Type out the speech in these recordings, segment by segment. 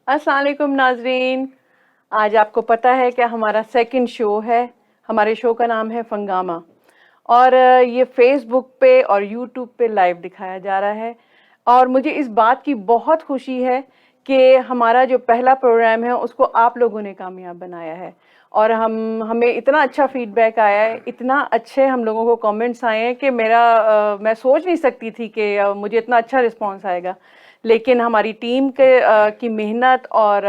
अस्सलाम वालेकुम नाजरीन। आज आपको पता है कि हमारा सेकंड शो है। हमारे शो का नाम है फंगामा और ये फेसबुक पे और यूट्यूब पे लाइव दिखाया जा रहा है। और मुझे इस बात की बहुत खुशी है कि हमारा जो पहला प्रोग्राम है उसको आप लोगों ने कामयाब बनाया है। और हमें इतना अच्छा फीडबैक आया है, इतना अच्छे हम लोगों को कमेंट्स आए हैं कि मैं सोच नहीं सकती थी कि मुझे इतना अच्छा रिस्पांस आएगा। लेकिन हमारी टीम की मेहनत और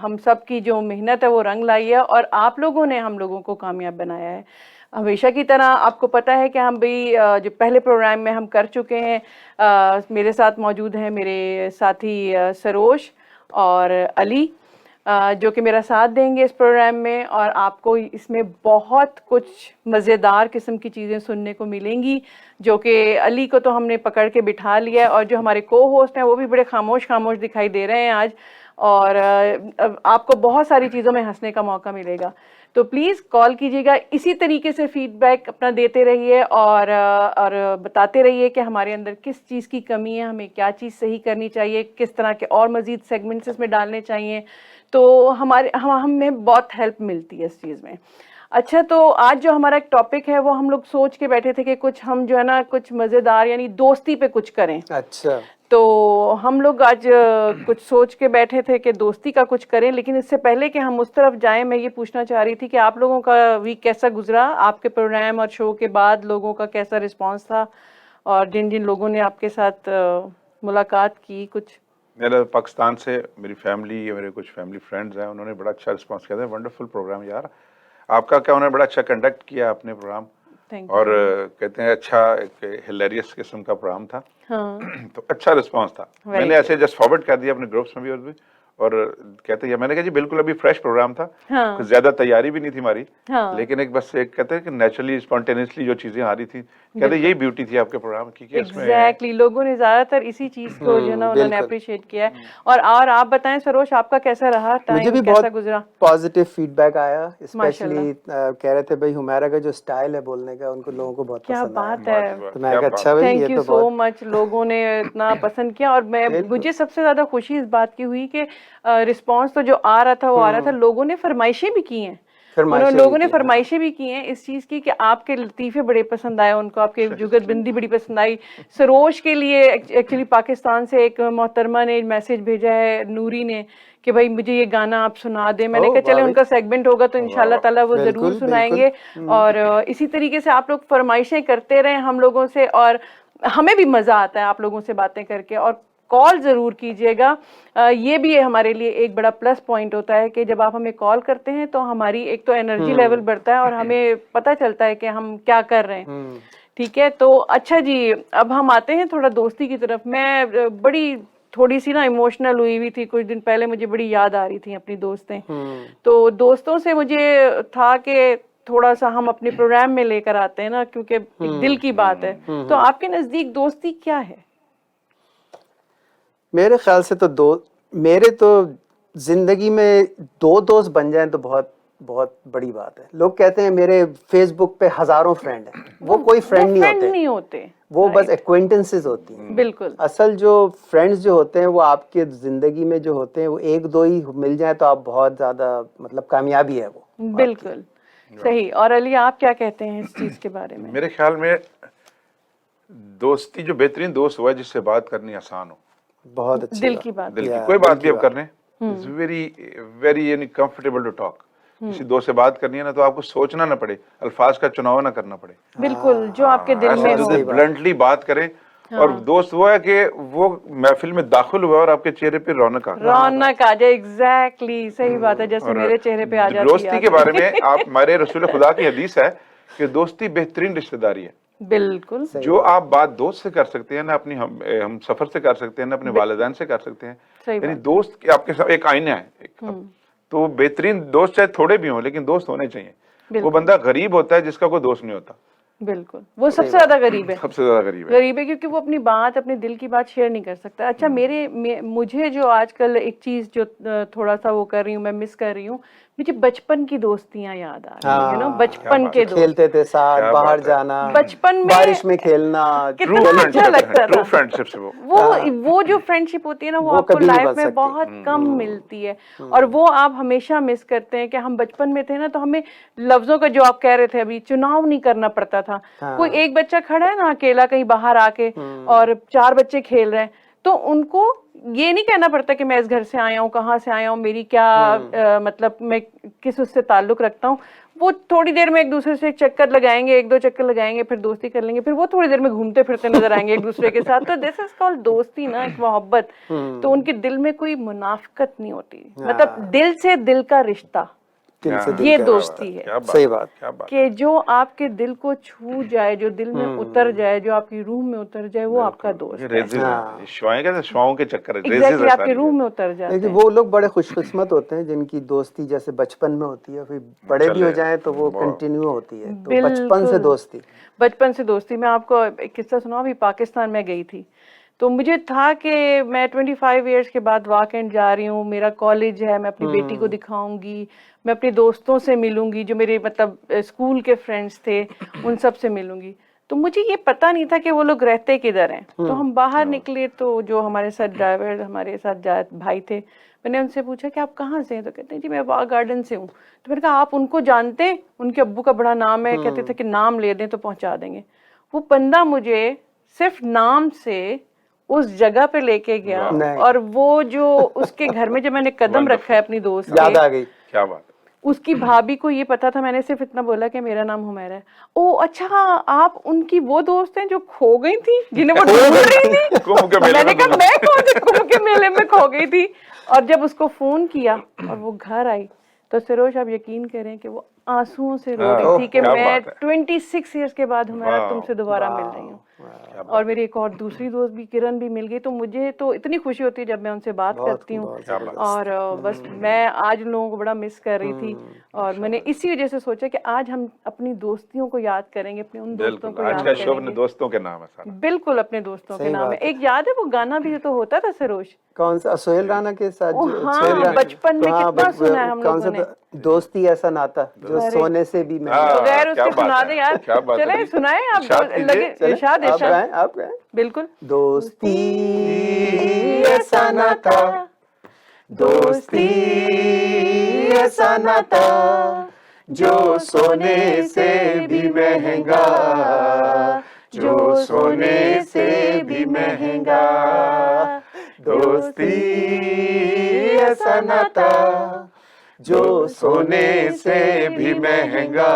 हम सब की जो मेहनत है वो रंग लाई है और आप लोगों ने हम लोगों को कामयाब बनाया है। हमेशा की तरह आपको पता है कि हम भी जो पहले प्रोग्राम में हम कर चुके हैं। मेरे साथ मौजूद हैं मेरे साथी सरोज और अली, जो कि मेरा साथ देंगे इस प्रोग्राम में। और आपको इसमें बहुत कुछ मज़ेदार किस्म की चीज़ें सुनने को मिलेंगी, जो कि अली को तो हमने पकड़ के बिठा लिया है और जो हमारे को होस्ट हैं वो भी बड़े खामोश खामोश दिखाई दे रहे हैं आज। और आपको बहुत सारी चीज़ों में हंसने का मौका मिलेगा। तो प्लीज़ कॉल कीजिएगा, इसी तरीके से फीडबैक अपना देते रहिए और बताते रहिए कि हमारे अंदर किस चीज़ की कमी है, हमें क्या चीज़ सही करनी चाहिए, किस तरह के और मज़ीद सेगमेंट्स इसमें डालने चाहिए। तो हमें बहुत हेल्प मिलती है इस चीज़ में। अच्छा, तो आज जो हमारा एक टॉपिक है वो हम लोग सोच के बैठे थे कि कुछ हम जो है ना कुछ मज़ेदार यानी दोस्ती पे कुछ करें। अच्छा, तो हम लोग आज कुछ सोच के बैठे थे कि दोस्ती का कुछ करें। लेकिन इससे पहले कि हम उस तरफ जाएं, मैं ये पूछना चाह रही थी कि आप लोगों का वीक कैसा गुजरा, आपके प्रोग्राम और शो के बाद लोगों का कैसा रिस्पांस था, और जिन जिन लोगों ने आपके साथ मुलाकात की कुछ। मेरा पाकिस्तान से मेरी फैमिली या मेरे कुछ फैमिली फ्रेंड्स हैं, उन्होंने बड़ा अच्छा रिस्पांस किया था। वंडरफुल प्रोग्राम यार आपका। क्या उन्होंने बड़ा अच्छा कंडक्ट किया अपने प्रोग्राम। थैंक और यू। कहते हैं अच्छा एक हिलेरियस किस्म का प्रोग्राम था। हाँ, तो अच्छा रिस्पांस था। वेरी मैंने ऐसे गुड। जस्ट फॉरवर्ड कर दिया अपने ग्रुप्स में भी। और कहते हैं, मैंने कहा जी बिल्कुल अभी फ्रेश प्रोग्राम था, कुछ हाँ ज्यादा तैयारी भी नहीं थी हमारी। हाँ, लेकिन एक बस एक कहते हैं कि नेचुरली स्पॉन्टेनियसली जो चीजें आ रही थी, कहते हैं बिल्कुल यही ब्यूटी थी आपके प्रोग्राम की कि इसमें एग्जैक्टली लोगों ने ज्यादातर इसी चीज को जो है ना उन्होंने बिल्कुल। अप्रिशिएट किया है। और आप बताएं सरोज, आपका कैसा रहा, मुझे टाइम भी कैसा बहुत गुजरा। पॉजिटिव फीडबैक आया, माशाल्लाह, स्पेशली कह रहे थे भाई हुमैरा का जो स्टाइल है बोलने का उनको लोगों को बहुत क्या पसंद आया। बात है। माशाल्लाह तो मैं क्या कहा बात अच्छा है। भाई ये थैंक यू तो सो बहुत मच, लोगों ने इतना पसंद किया। और बिल्कुल। मुझे सबसे ज्यादा खुशी इस बात की हुई कि रिस्पांस तो जो आ रहा था वो आ रहा था, लोगों ने फरमाइशें भी की हैं। फरमाइशें भी लोगों ने की, हाँ। फरमाइशें भी की हैं इस चीज़ की कि आपके लतीफ़े बड़े पसंद आए उनको, आपके जुगतबंदी बड़ी पसंद आई। सरोज के लिए एक्चुअली पाकिस्तान से एक मोहतरमा ने मैसेज भेजा है, नूरी ने, कि भाई मुझे ये गाना आप सुना दें। मैंने ओह कहा वाह चले भाई, उनका सेगमेंट होगा तो वाह इंशाल्लाह वाह। ताला वो ज़रूर बिल्कुल बिल्कुल। सुनाएंगे। और इसी तरीके से आप लोग फरमाइशें करते रहें हम लोगों से, और हमें भी मज़ा आता है आप लोगों से बातें करके। और कॉल ज़रूर कीजिएगा। ये भी हमारे लिए एक बड़ा प्लस पॉइंट होता है कि जब आप हमें कॉल करते हैं तो हमारी एक तो एनर्जी लेवल बढ़ता है और हमें पता चलता है कि हम क्या कर रहे हैं। ठीक है, तो अच्छा जी, अब हम आते हैं थोड़ा दोस्ती की तरफ। मैं बड़ी थोड़ी सी ना इमोशनल हुई हुई थी कुछ दिन पहले, मुझे बड़ी याद आ रही थी अपनी दोस्तें। तो दोस्तों से मुझे था कि थोड़ा सा हम अपने प्रोग्राम में लेकर आते हैं ना, क्योंकि एक दिल की बात है। तो आपके नज़दीक दोस्ती क्या है? मेरे ख्याल से तो मेरे तो जिंदगी में दो दोस्त बन जाएं तो बहुत बहुत बड़ी बात है। लोग कहते हैं मेरे फेसबुक पे हजारों फ्रेंड हैं, वो कोई फ्रेंड नहीं होते, वो बस एक्वेंटेंसेस होती हैं। बिल्कुल असल जो फ्रेंड्स जो होते हैं वो आपके जिंदगी में जो होते हैं वो एक दो ही मिल जाए तो आप बहुत ज्यादा मतलब कामयाबी है वो बिल्कुल सही। और अली, आप क्या कहते हैं इस चीज के बारे में? मेरे ख्याल में दोस्ती जो बेहतरीन दोस्त हुआ है जिससे बात करनी आसान हो, बहुत अच्छी दिल बात। की बात। दिल की या, कोई दिल बात की भी आप बात। कर रहे हैं, इट्स वेरी वेरी यानी कंफर्टेबल टू टॉक। किसी दोस्त से बात करनी है ना तो आपको सोचना ना पड़े, अल्फाज का चुनाव ना करना पड़े। बिल्कुल, जो आपके दिल में बहुत हो। सही बात। ब्लंटली बात करें। और दोस्त वो है कि वो महफिल में दाखिल हुआ और आपके चेहरे पे रौनक आ गई। रौनक आ जाए, एग्जैक्टली सही बात है, जैसे और मेरे चेहरे पे आ जाती दोस्ती है के बारे आजकल। में आप हमारे रसूल खुदा की हदीस है कि दोस्ती बेहतरीन रिश्तेदारी है। बिल्कुल जो आप बात दोस्त से कर सकते हैं ना, अपनी हम सफर से कर सकते हैं ना, अपने वालिदैन से कर सकते हैं। सही यानी बात। दोस्त के आपके साथ एक आईना है तो बेहतरीन दोस्त चाहे थोड़े भी हों लेकिन दोस्त होने चाहिए। वो बिल्कुल बंदा गरीब होता है जिसका कोई दोस्त नहीं होता। बिल्कुल, वो सबसे ज्यादा गरीब है, सबसे ज्यादा गरीब है। गरीब है क्योंकि वो अपनी बात, अपने दिल की बात शेयर नहीं कर सकता। अच्छा, मुझे जो आजकल एक चीज जो थोड़ा सा वो कर रही हूँ, मैं मिस कर रही हूँ, मुझे बचपन की दोस्तियां याद आ रही हैं, हाँ, बचपन के दोस्त, खेलते थे साथ, क्या बाहर बात है। जाना, बचपन में बारिश में खेलना, कितना अच्छा लगता ट्रू था। फ्रेंडशिप्स है वो। वो जो फ्रेंडशिप होती है ना, वो आपको कभी नहीं लाइफ बन में सकती। बहुत कम मिलती है, और वो आप हमेशा मिस करते हैं कि हम बचपन में थे ना, तो हमें लफ्जों का, जो आप कह रहे थे अभी, चुनाव नहीं करना पड़ता था। कोई एक बच्चा खड़ा है ना अकेला कहीं बाहर आके, और 4 बच्चे खेल रहे हैं, तो उनको ये नहीं कहना पड़ता कि मैं इस घर से आया हूँ, कहाँ से आया हूँ, मेरी क्या मतलब मैं किस उससे ताल्लुक रखता हूँ। वो थोड़ी देर में एक दूसरे से एक चक्कर लगाएंगे, 1-2 चक्कर लगाएंगे, फिर दोस्ती कर लेंगे, फिर वो थोड़ी देर में घूमते फिरते नजर आएंगे एक दूसरे के साथ। तो दिस इज कॉल्ड दोस्ती ना, एक मोहब्बत। तो उनके दिल में कोई मुनाफिकत नहीं होती, मतलब दिल से दिल का रिश्ता, दिल से दिल ये का दोस्ती रिश्ता। है। क्या बात सही है, बात। क्या बात कि जो आपके दिल को छू जाए, जो दिल में उतर जाए, जो आपकी रूह में उतर जाए, वो आपका दोस्त ये है। रेजेस हैं, ये श्वाएं कहते हैं, श्वाओं के चक्कर है, रेजेस एग्जैक्टली, है आपके सारी रूह ये। में उतर जाते लेकिन हैं। वो लोग बड़े खुशकिस्मत होते हैं जिनकी दोस्ती जैसे बचपन में होती है, फिर बड़े भी हो जाएं तो वो कंटिन्यू होती है। तो बचपन से दोस्ती, बचपन से दोस्ती। मैं आपको एक किस्सा सुनाऊं, अभी पाकिस्तान में गई थी, तो मुझे था कि मैं 25 इयर्स के बाद वाकई जा रही हूँ, मेरा कॉलेज है, मैं अपनी बेटी को दिखाऊंगी, मैं अपने दोस्तों से मिलूंगी, जो मेरे मतलब स्कूल के फ्रेंड्स थे उन सब से मिलूंगी। तो मुझे ये पता नहीं था कि वो लोग रहते किधर हैं। तो हम बाहर निकले, तो जो हमारे साथ ड्राइवर, हमारे साथ भाई थे, मैंने उनसे पूछा कि आप कहाँ से हैं? तो कहते हैं जी मैं वाघ गार्डन से हूँ। तो मैंने कहा आप उनको जानते हैं? उनके अब्बू का बड़ा नाम है। कहते थे कि नाम ले दें तो पहुंचा देंगे। वो बंदा मुझे सिर्फ नाम से उस जगह पे लेके गया, और वो जो उसके घर में जब मैंने कदम रखा है अपनी दोस्त याद के, आ गई। क्या बात है। उसकी भाभी को ये पता था, मैंने सिर्फ इतना बोला कि मेरा नाम हुमैरा है। ओ अच्छा, आप उनकी वो दोस्त हैं जो खो गई थी, जिन्हें वो ढूंढ रही थी? कुंभ के मेले मैंने में कहा मैं कौन से कुंभ के मेले में खो गई थी? और जब उसको फोन किया और वो घर आई, तो सरोज आप यकीन करें कि वो आंसुओं से रो रही थी कि क्या मैं बात है। 26 इयर्स के बाद हुमैरा वाह, तुमसे दोबारा मिल रही हूँ। और मेरी एक और दूसरी दोस्त भी, किरण भी मिल गई। तो मुझे तो इतनी खुशी होती है जब मैं उनसे बात करती हूँ। और बस मैं आज उन लोगों को बड़ा मिस कर रही थी, और मैंने इसी वजह से सोचा कि आज हम अपनी दोस्तियों को याद करेंगे, अपने उन दोस्तों को आज याद का शो अपने करेंगे। दोस्तों के नाम है सारा। बिल्कुल अपने दोस्तों के सही नाम है। बात है। एक याद है वो गाना भी तो होता था सरोज, कौन सा? सोहेल राना के साथ ओ जो हाँ, सोहेल राना- बचपन में तो हाँ, कितना सुना है हम कौन सा लोगों ने। था? दोस्ती ऐसा नाता जो सोने से भी महंगा। हाँ, बगैर क्या उसके बात सुना है, दे यार। क्या बात है। चले सुनाए आप, इरशाद कीजिए। लगे चले, इरशाद आप इरशाद। गाएं, आप गाएं। बिल्कुल। दोस्ती ऐसा नाता, दोस्ती ऐसा नाता जो सोने से भी महंगा, जो सोने से भी महंगा। दोस्ती ऐसा नाता जो सोने से भी महंगा,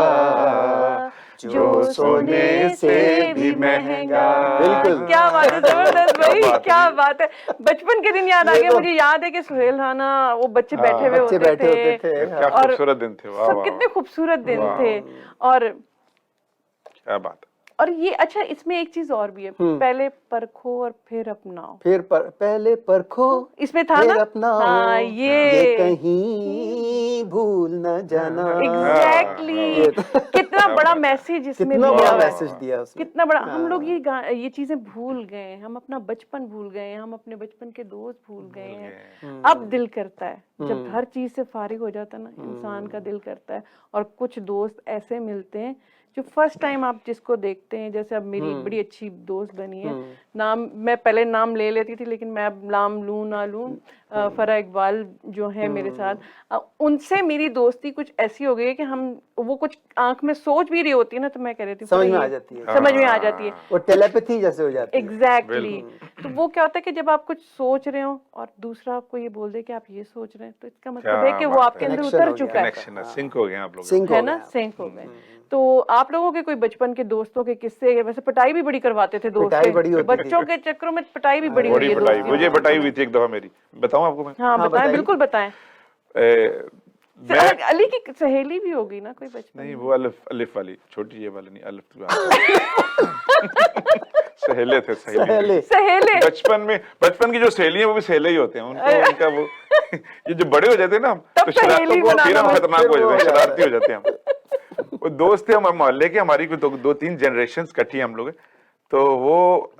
जो सोने से भी महंगा। बिल्कुल, क्या बात है, जबरदस्त भाई, क्या बात क्या है। बात है। बचपन के दिन याद आ गया मुझे। याद है कि सुहेल राना, वो बच्चे बैठे हुए बच्चे होते बैठे होते थे, थे। क्या और खूबसूरत दिन थे। वाह सब वाह, कितने खूबसूरत दिन वाह। थे। और क्या बात है। और ये अच्छा, इसमें एक चीज और भी है, पहले परखो और फिर अपनाओ। पहले परखो, इसमें था फिर ना, अपनाओ, हाँ, ये कहीं भूल न जाना। एग्जैक्टली, कितना बड़ा मैसेज इसमें कितना दिया बड़ा हुआ है। मैसेज दिया उसने। कितना बड़ा। हम लोग ये चीजें भूल गए हैं, हम अपना बचपन भूल गए हैं, हम अपने बचपन के दोस्त भूल गए हैं। अब दिल करता है, जब हर चीज से फारिग हो जाता है ना, इंसान का दिल करता है। और कुछ दोस्त ऐसे मिलते हैं जो फर्स्ट टाइम आप जिसको देखते हैं, जैसे अब मेरी बड़ी अच्छी दोस्त बनी है, नाम मैं पहले नाम ले लेती थी, लेकिन मैं अब नाम लूं ना लूं, फरा इकबाल जो है मेरे साथ, उनसे मेरी दोस्ती कुछ ऐसी हो गई है कि हम, वो कुछ आंख में सोच भी रही होती है ना, तो मैं कह रही थी समझ में आ जाती है। समझ में आ जाती है। वो टेलीपैथी जैसे हो जाती है। एग्जैक्टली। तो वो क्या होता है कि जब आप कुछ सोच रहे हो और दूसरा आपको ये बोल दे कि आप ये सोच रहे हैं, तो इसका मतलब है कि वो आपके अंदर Connection उतर हो गया। चुका है, कनेक्शन, सिंक हो गए आप लोग। सिंक है हो ना, गया। सिंक हो गए। तो आप लोगों के कोई बचपन के दोस्तों के किस्से? वैसे पिटाई भी बड़ी करवाते थे दोस्त पिटाई से। बड़ी होती थी। बच्चों के चक्करों में पिटाई भी बड़ी हुई बड़ी है पिटाई, दोस्तियों मुझे में। पिटाई हुई थी एक दफा मेरी। बताऊं आपको मैं? हाँ बताएं, बताइए। बिल्कुल बताएं। मैं अली की सहेली भी होगी ना कोई बचपन नहीं, वो अलिफ वाली, छोटी ये वाली नहीं, अलिफ की बात। सहेले थे, सहेली। सहेले। बचपन की जो सहेली है वो भी सहेले ही होते हैं उनको, उनका वो ये जो बड़े हो जाते हैं ना, तब तो सहेली फिर हम बनाना खतरनाक हो जाते हैं, शरारती हो जाते हैं हम। वो दोस्त थे हमारे मोहल्ले के, हमारी कोई दो तीन जनरेशन इकट्ठी हम लोग, तो वो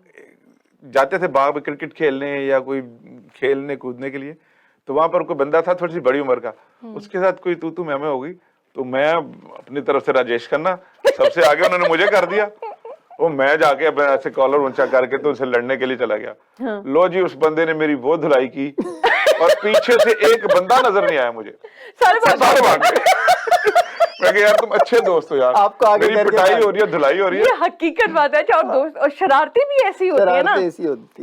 जाते थे बाहर क्रिकेट खेलने या कोई खेलने कूदने के लिए, तो वहां पर कोई बंदा था थोड़ी सी बड़ी उम्र का, उसके साथ कोई तू मैं हो गई, तो मैं अपनी तरफ से राजेश खन्ना सबसे आगे, उन्होंने मुझे कर दिया, वो मैं जाके ऐसे कॉलर ऊंचा करके तो उनसे लड़ने के लिए चला गया। हाँ। लो जी, उस बंदे ने मेरी वो धुलाई की और पीछे से एक बंदा नजर नहीं आया मुझे, सारे भाग गए। मैं कहा यार तुम अच्छे दोस्त हो यार, आपको आगे मेरी पिटाई हो रही है, धुलाई हो रही है। ये हकीकत बात है। और दोस्त और शरारतें भी ऐसी होती है ना,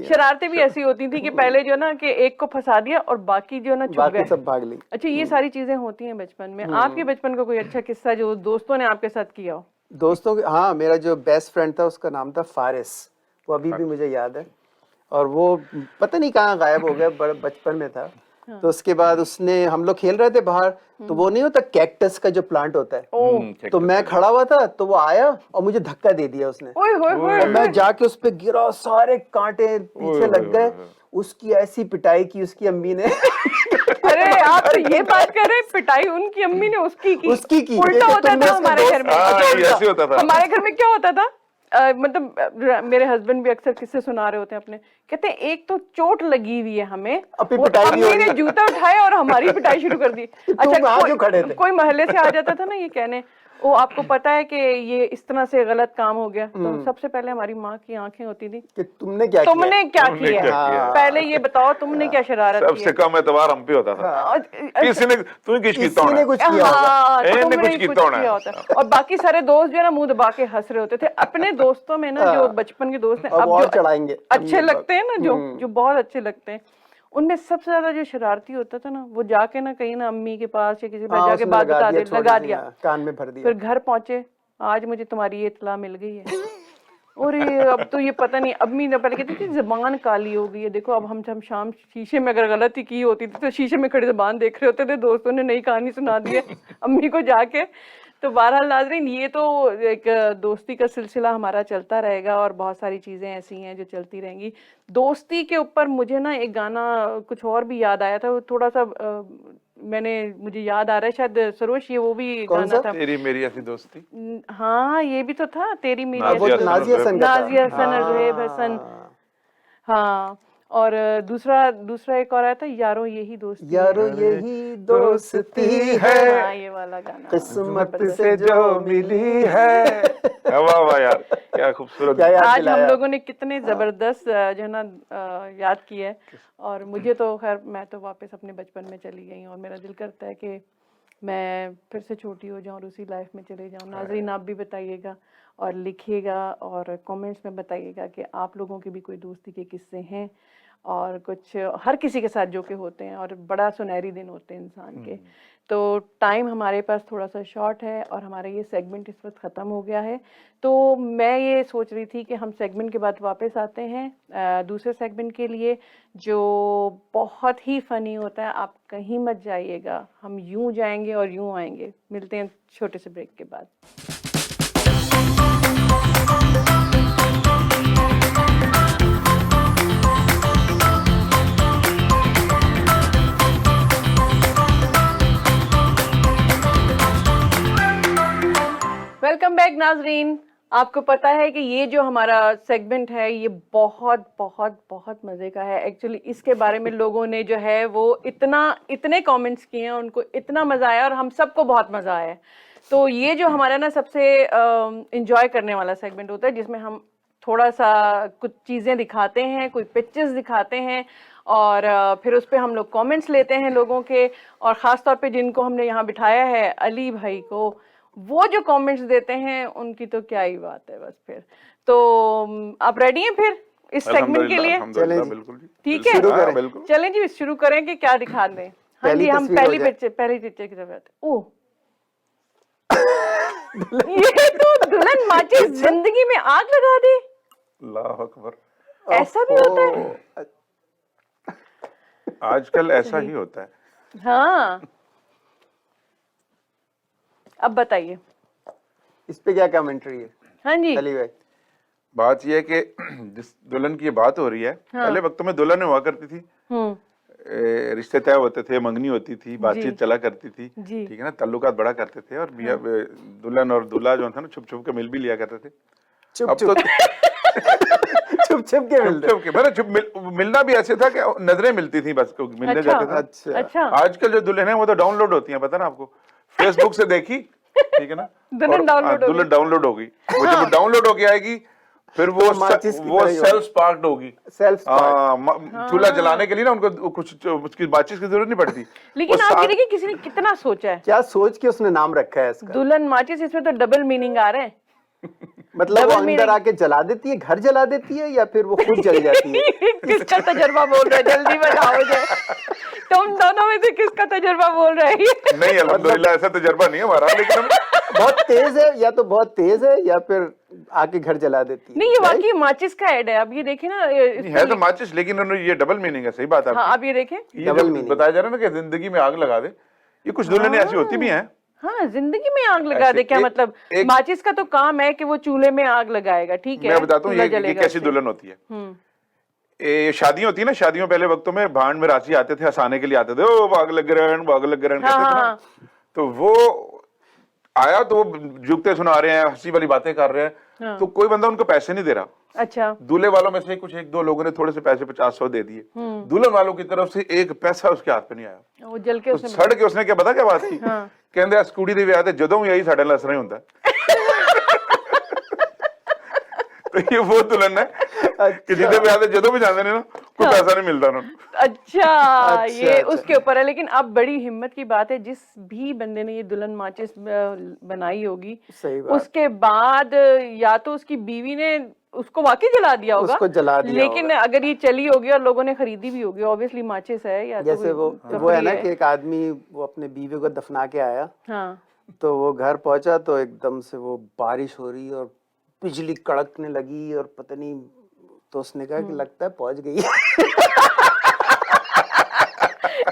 शरारतें भी ऐसी होती थी कि पहले जो ना कि एक को फंसा दिया और बाकी जो ना छुप गए, सब भाग ली। अच्छा, ये सारी चीजें होती हैं बचपन में। आपके बचपन का कोई अच्छा किस्सा जो दोस्तों ने आपके साथ किया हो? दोस्तों के, हाँ, मेरा जो बेस्ट फ्रेंड था उसका नाम था फारिस, वो अभी भी मुझे याद है, और वो पता नहीं कहाँ गायब हो गया, बड़ा बचपन में था। तो उसके बाद उसने, हम लोग खेल रहे थे बाहर, तो वो नहीं होता कैक्टस का जो प्लांट होता है, तो मैं खड़ा हुआ था, तो वो आया और मुझे धक्का दे दिया उसने, और मैं जाके उस पे गिरा, सारे कांटे पीछे लग गए। उसकी ऐसी पिटाई की उसकी अम्मी ने। अरे आप तो ये बात कर रहे हैं, पिटाई उनकी अम्मी ने उसकी की। उल्टा होता था हमारे घर में। ऐसे होता था हमारे घर में। क्या होता था, मतलब मेरे हस्बैंड भी अक्सर किस्से सुना रहे होते हैं अपने, कहते हैं एक तो चोट लगी हुई है हमें, अम्मी ने जूता उठाया और हमारी पिटाई शुरू कर दी। अच्छा, कोई मोहल्ले से आ जाता था ना ये कहने, वो आपको पता है कि ये इस तरह से गलत काम हो गया, तो सबसे पहले हमारी माँ की आंखें होती थी कि तुमने क्या किया, पहले ये बताओ तुमने क्या शरारत की। सबसे कम एतबार हम पे होता था, किसी ने कुछ किया होता। और बाकी सारे दोस्त जो है ना मुंह दबा के हंस रहे होते थे। अपने दोस्तों में ना जो बचपन के दोस्त हैं, अब जो अच्छे लगते हैं ना, जो बहुत अच्छे लगते हैं, उनमें सबसे ज्यादा जो शरारती होता था ना, वो जाके ना कहीं ना अम्मी के पास या किसी पास जाके बात बता दे, लगा दिया, कान में भर दिया। फिर घर पहुंचे, आज मुझे तुम्हारी ये इत्तला मिल गई है। और ये अब तो ये पता नहीं, अम्मी ने पहले कहती थी जबान काली हो गई है, देखो अब हम शाम शीशे में अगर गलती की होती थी तो शीशे में खड़े जबान देख रहे होते थे, दोस्तों ने नई कहानी सुना दी है अम्मी को जाके। तो बहरहाल नाज़रीन, ये तो एक दोस्ती का सिलसिला हमारा चलता रहेगा और बहुत सारी चीज़ें ऐसी हैं जो चलती रहेंगी। दोस्ती के ऊपर मुझे ना एक गाना कुछ और भी याद आया था, वो थोड़ा सा मुझे याद आ रहा है, शायद सरोश ये वो भी गाना था, तेरी मेरी ऐसी दोस्ती। हाँ, ये भी तो था, तेरी मेरी नाज़िया हसन। हाँ, और दूसरा एक और आया था, यारो यही दोस्ती है। हाँ, ये वाला गाना, किस्मत से जो मिली है। वाह वाह यार, क्या खूबसूरत। आज हम लोगों ने कितने जबरदस्त जो है ना याद किया है। और मुझे तो खैर, मैं तो वापस अपने बचपन में चली गई और मेरा दिल करता है कि मैं फिर से छोटी हो जाऊं और उसी लाइफ में चले जाऊं। नाज़रीन, आप भी बताइएगा और लिखिएगा और कमेंट्स में बताइएगा कि आप लोगों के भी कोई दोस्ती के किस्से हैं, और कुछ हर किसी के साथ जो के होते हैं और बड़ा सुनहरी दिन होते हैं इंसान के। तो टाइम हमारे पास थोड़ा सा शॉर्ट है और हमारा ये सेगमेंट इस वक्त ख़त्म हो गया है। तो मैं ये सोच रही थी कि हम सेगमेंट के बाद वापस आते हैं दूसरे सेगमेंट के लिए, जो बहुत ही फ़नी होता है। आप कहीं मत जाइएगा, हम यूं जाएंगे और यूं आएंगे। मिलते हैं छोटे से ब्रेक के बाद। वेलकम बैक नाजरीन। आपको पता है कि ये जो हमारा सेगमेंट है ये बहुत बहुत बहुत मज़े का है। एक्चुअली इसके बारे में लोगों ने जो है वो इतने कमेंट्स किए हैं, उनको इतना मज़ा आया और हम सबको बहुत मज़ा आया। तो ये जो हमारा ना सबसे इंजॉय करने वाला सेगमेंट होता है, जिसमें हम थोड़ा सा कुछ चीज़ें दिखाते हैं, कोई पिक्चर्स दिखाते हैं और फिर उस पर हम लोग कमेंट्स लेते हैं लोगों के। और ख़ास तौर पे जिनको हमने यहाँ बिठाया है, अली भाई को, वो जो कमेंट्स देते हैं उनकी तो क्या ही बात है। बस फिर तो आप रेडी हैं फिर इस सेगमेंट के लिए? ठीक है, चलें जी, शुरू करें कि क्या दिखा दें? हाँ जी, हम पहली पिक्चर की तरफ आते। ओह, ये तो दुल्हन माची जिंदगी में आग लगा दे। अल्लाह अकबर, ऐसा भी होता है आजकल, ऐसा ही होता है। हाँ, अब बताइए इस पे क्या कमेंट्री है? हाँ जी, अली भाई, बात यह है कि जिस दुल्हन की बात हो रही है, पहले वक्तों में दुल्हन हुआ करती थी, रिश्ते तय होते थे, मंगनी होती थी, बातचीत चला करती थी, जी। ठीक है ना, ताल्लुकात बड़ा करते थे और मियां दुल्हन और दूल्हा जो था ना छुप छुप के मिल भी लिया करते थे। चुप अब चुप तो चुप चुप के मिलते। छुप के मतलब मिलना भी ऐसे था कि नजरें मिलती थी, बस मिलने अच्छा, जाते थे। अच्छा अच्छा, आजकल जो दुल्हन है वो तो डाउनलोड होती है, पता ना आपको, फेसबुक से देखी, ठीक है ना, दुल्हन डाउनलोड होगी। दुल्हन डाउनलोड होगी, वो जब डाउनलोड होके आएगी फिर वो माचिस की वो तरह ही सेल्फ स्पार्क्ड होगी। सेल्फ चूल्हा जलाने के लिए ना उनको कुछ उसकी माचिस की जरूरत नहीं पड़ती। लेकिन वो आप ये साथ- देखिए किसी ने कितना सोचा है, क्या सोच के उसने नाम रखा है इसका। दुल्हन माचिस, इसमें तो डबल मीनिंग आ रहे हैं। मतलब वो double अंदर meaning। आके जला देती है, घर जला देती है, या फिर वो खुद जल जाती है। किसका तजर्बा बोल रहे हैं, जल्दी बताओ मुझे। तुम दोनों में से किसका तजर्बा बोल रहे हैं? नहीं, अल्हम्दुलिल्लाह ऐसा तजर्बा नहीं है हमारा, लेकिन हम बहुत तेज है, या तो बहुत तेज है, या फिर आके घर जला देती है। नहीं, ये वाकई माचिस का ऐड है। अब ये देखें ना, नहीं है तो माचिस, लेकिन उन्होंने ये डबल मीनिंग है, सही बात है हाँ, आपकी। अब ये देखें, ये double जो meaning। बताया जा रहा है ना कि जिंदगी में आग लगा दे, ये कुछ दुल्हनें ऐसी होती भी हैं। हाँ, जिंदगी में आग लगा ऐसे दे, क्या एक- मतलब? एक- माचिस का तो काम है कि वो चूल्हे में आग लगाएगा, ठीक है, मैं बताता हूँ चूल्हा ये जलेगा कैसी उससे। दुल्हन होती है। हम्म, ये शादियां होती है ना, शादियों पहले वक्तों में भांड में राशि आते थे, हंसाने के लिए आते थे, ओ भाग लग ग्रहण कहते थे हाँ, ना। हाँ। तो वो आया तो वो जुगते सुना रहे हैं, हंसी वाली बातें कर रहे हैं, तो कोई बंदा उनको पैसे नहीं दे रहा। अच्छा, दूल्हे वालों में से कुछ एक दो लोगों ने थोड़े से पैसे 50-100 दे दिए, दुल्हन वालों की तरफ से एक पैसा उसके हाथ पे नहीं आया। वो जल के तो उसने सड़ के उसने क्या पता क्या बात की, कहते आ स्कूटी ਦੇ ਵਿਆਹ ਤੇ ਜਦੋਂ ਵੀ ਆਈ ਸਾਡੇ ਨਾਲ असर नहीं ਹੁੰਦਾ। तो ये वो दुल्हन है कि जिसके ब्याह ਤੇ ਜਦੋਂ भी जाते ने ना कोई पैसा नहीं मिलता उन्हें। अच्छा, ये अच्छा। उसके ऊपर है। लेकिन अब बड़ी हिम्मत की बात है, जिस भी बंदे ने ये दुल्हन माचिस बनाई होगी, सही बात। उसके बाद या तो उसकी बीवी ने उसको वाकई जला दिया होगा, उसको जला दिया लेकिन अगर ये चली होगी और लोगों ने खरीदी भी होगी, ऑब्वियसली माचिस है या तो जैसे वो कपड़ी है ना कि एक आदमी वो अपने बीवी को दफना के आया, हाँ, तो वो घर पहुंचा तो एकदम से वो बारिश हो रही और बिजली कड़कने लगी और पता नहीं, तो उसने कहा कि लगता है पहुंच गई है।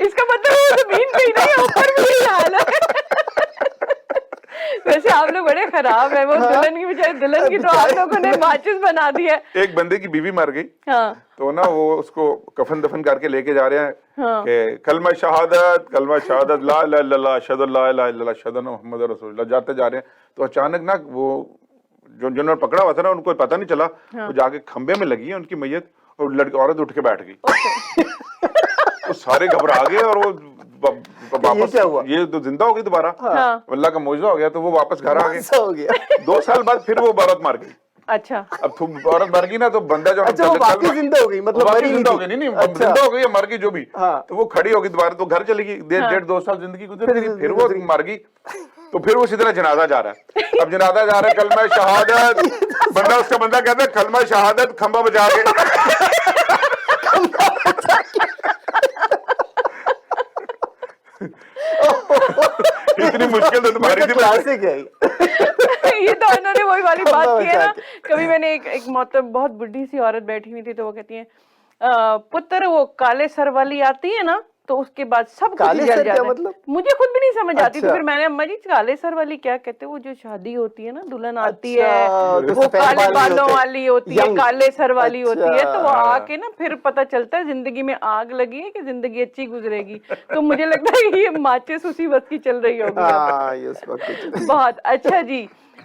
इसका मतलब वो जमीन पे ही नहीं है, ऊपर भी यही हाल है। वैसे आप लोग बड़े खराब है, वो दुल्हन की बेचारी दुल्हन की तो आप लोगों ने माचिस बना दी है। एक बंदे की बीवी मर गई, हाँ, तो ना वो उसको कफन दफन करके लेके जा रहे हैं कि कलमा शहादत ला इलाहा इल्लल्लाह अशहदु अल्ला इलाहा इल्लल्लाह अशहदु अन्ना मुहम्मदुर रसूलुल्लाह, जाते जा रहे हैं तो अचानक ना वो जो जिन्होंने पकड़ा हुआ था ना उनको पता नहीं चला, वो जाके खंबे में लगी है उनकी मैयत, और लड़की औरत उठ के बैठ गई। वो सारे घबरा गए और वो वापस, क्या हुआ? ये तो जिंदा हो गई दोबारा, हाँ। अल्लाह का मौजूदा हो गया, तो वो वापस घर आ गए। ऐसा हो गया। 2 साल बाद फिर वो औरत मर गई। अच्छा, अब औरत मर गई ना, तो बंदा जो अच्छा, वो वाकई जिंदा हो गई, मतलब वाकई मरी जिंदा हो नहीं गई, थी। नहीं अच्छा। जिंदा हो गई या मर गई जो भी, हाँ। तो वो खड़ी होगी दोबारा, तो घर चली गई, 1.5-2 साल जिंदगी गुजर गई, फिर वो मर गई, तो फिर वो इसी तरह जनाजा जा रहा है। अब जनाजा जा रहा है, कलमा शहादत, बंदा कहता है कलमा शहादत खंबा बजा के। इतनी मुश्किल तो तुम्हारी थी। क्लासिक है। ये तो इन्होंने वही वाली बात की है ना। बचा कभी मैंने एक मतलब बहुत बुढ़ी सी औरत बैठी हुई थी, तो वो कहती है पुत्र वो काले सर वाली आती है ना, तो उसके बाद सब कुछ काले जल सर जाता क्या है। मतलब? मुझे खुद भी नहीं समझ आती, तो अच्छा। फिर मैंने अम्मा जी काले सर वाली क्या कहते हैं, वो जो शादी होती है ना, दुल्हन आती अच्छा, है, तो वो सफेद काले बाल नहीं बालों होते। वाली होती है, Young। काले सर वाली होती है, तो वो अच्छा। आके ना फिर पता चलता है जिंदगी में आग लगी है कि जिंदगी अच्छी गुजरेगी। तो मुझे लगता है कि ये माचिस उसी वक्त की चल रही होगी। हाँ, ये उस वक्त कुछ। बहुत अच्छा जी।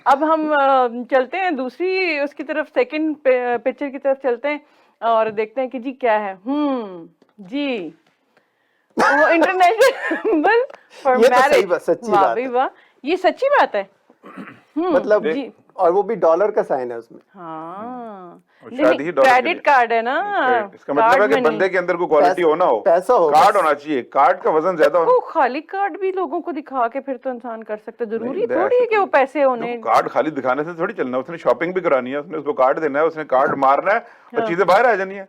अब हम चलते हैं दूसरी उसकी तरफ, सेकंड पिक्चर की तरफ चलते हैं और देखते हैं कि जी क्या है। जी, वो इंटरनेशनल फॉर ये तो सही मैरिज। बात, सच्ची वाह बात भाई है। वाह, ये सच्ची बात है। मतलब जी, और वो भी डॉलर का साइन है उसमें। हाँ, और शादी ही डॉलर के क्रेडिट लिए। कार्ड है ना, इसका मतलब है कार्ड कि में बंदे नहीं। के अंदर कोई क्वालिटी हो ना हो, पैसा हो, कार्ड बस। होना चाहिए, कार्ड का वजन ज्यादा वो होना। खाली कार्ड भी लोगों को दिखा के फिर तो इंसान कर सकता है, जरूरी नहीं, थोड़ी है कि वो पैसे होने। देखो, कार्ड खाली दिखाने से थोड़ी चलना, उसने शॉपिंग भी करानी है, उसने उसको कार्ड देना है, उसने कार्ड मारना है और चीजें बाहर आ जानी है।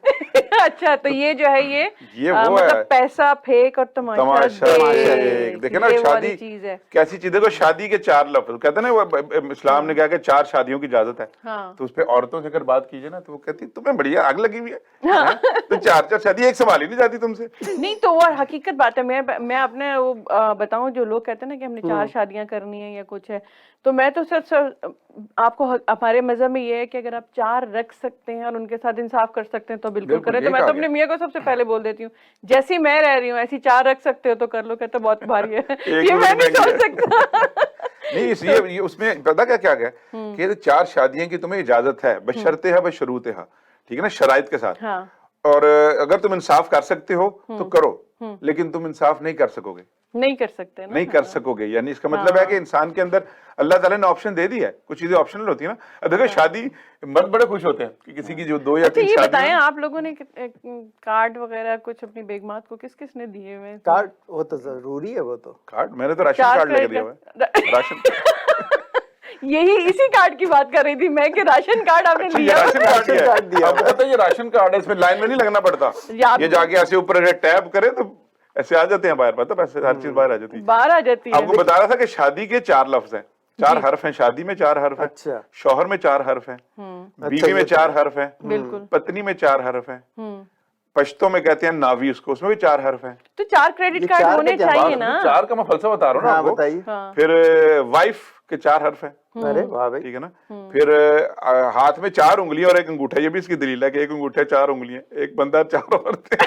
अच्छा, तो ये जो है ये वो मतलब है। पैसा फेक और तमाशा देख, देखे ना, ये वाली शादी चीज है। कैसी चीज है, देखो शादी के 4 लफ्ज कहते हैं ना, वो इस्लाम ने कहा कि 4 शादियों की इजाजत है, हाँ, तो उस पे औरतों से अगर बात कीजिए ना, तो वो कहती तुम्हें बढ़िया आग लगी हुई है, हैं? तो 4 शादी एक संभाली नहीं जाती तुमसे। नहीं तो वो हकीकत बात है। मैं अपने वो बताऊं, जो लोग कहते हैं ना कि हमने 4 शादियां करनी है या कुछ है, तो मैं तो सर आपको हमारे मजहब में ये है कि अगर आप 4 रख सकते हैं और उनके साथ इंसाफ कर सकते हैं तो बिल्कुल बिल्कुल, करें। तो ये मैं कहा तो अपने मियाँ को सबसे पहले बोल देती हूँ, जैसी मैं रह रही हूँ ऐसी 4 रख सकते हो तो कर लो। कहते बहुत भारी है ये मैं नहीं सोच सकता। नहीं ये उसमें पता क्या गया कि 4 शादियों की तुम्हें इजाजत है, बशर्ते है बशरूते है, ठीक है ना, शराइत के साथ। हाँ। और अगर तुम इंसाफ कर सकते हो तो करो, लेकिन तुम इंसाफ नहीं कर सकोगे, नहीं कर सकते ना, नहीं कर सकोगे। यानी इसका मतलब है कि इंसान के अंदर अल्लाह ताला ने ऑप्शन दे दिया है, कुछ चीजें ऑप्शनल होती है ना। अब देखो शादी, मर्द बड़े खुश होते हैं कि किसी की जो 2 या 3 ये शादी बताएं आप लोगों ने कार्ड वगैरह कुछ अपनी बेगमात को किस किस ने दिए हुए? कार्ड वो तो जरूरी है, वो तो कार्ड मैंने तो राशन कार्ड लेके दिया हुआ है, राशन। यही इसी कार्ड की बात कर रही थी मैं कि राशन कार्ड आपने ये लिया। राशन कार्ड राशन कार्ड दिया, दिया आपको पता है ये राशन कार्ड है, इसमें लाइन में नहीं लगना पड़ता, ये जाके ऐसे ऊपर टैप करे तो ऐसे आ जाते हैं बाहर, पता है, हर चीज बाहर आ जाती है, बाहर आ जाती है। आपको बता रहा था कि शादी के 4 लफ्ज हैं, 4 हर्फ हैं, शादी में 4 हर्फ हैं, अच्छा। शौहर में 4 हर्फ हैं, बीवी में 4 हर्फ हैं, बिल्कुल। पत्नी में 4 हर्फ हैं, पश्तो में कहते हैं नावी उसको, उसमें भी 4 हर्फ हैं। तो 4 क्रेडिट ये कार्ड 4 होने के क्या चाहिए बात ना। 4 का मैं फलसफा बता रहा हूँ ना हाँ आपको। बताइए। फिर वाइफ के 4 हर्फ हैं, अरे वाह भाई, ठीक है ना। फिर हाथ में 4 उंगलियां और 1 अंगूठा, ये भी इसकी दलील है कि 1 अंगूठा 4 उंगलियां, एक बंदा 4 औरतें।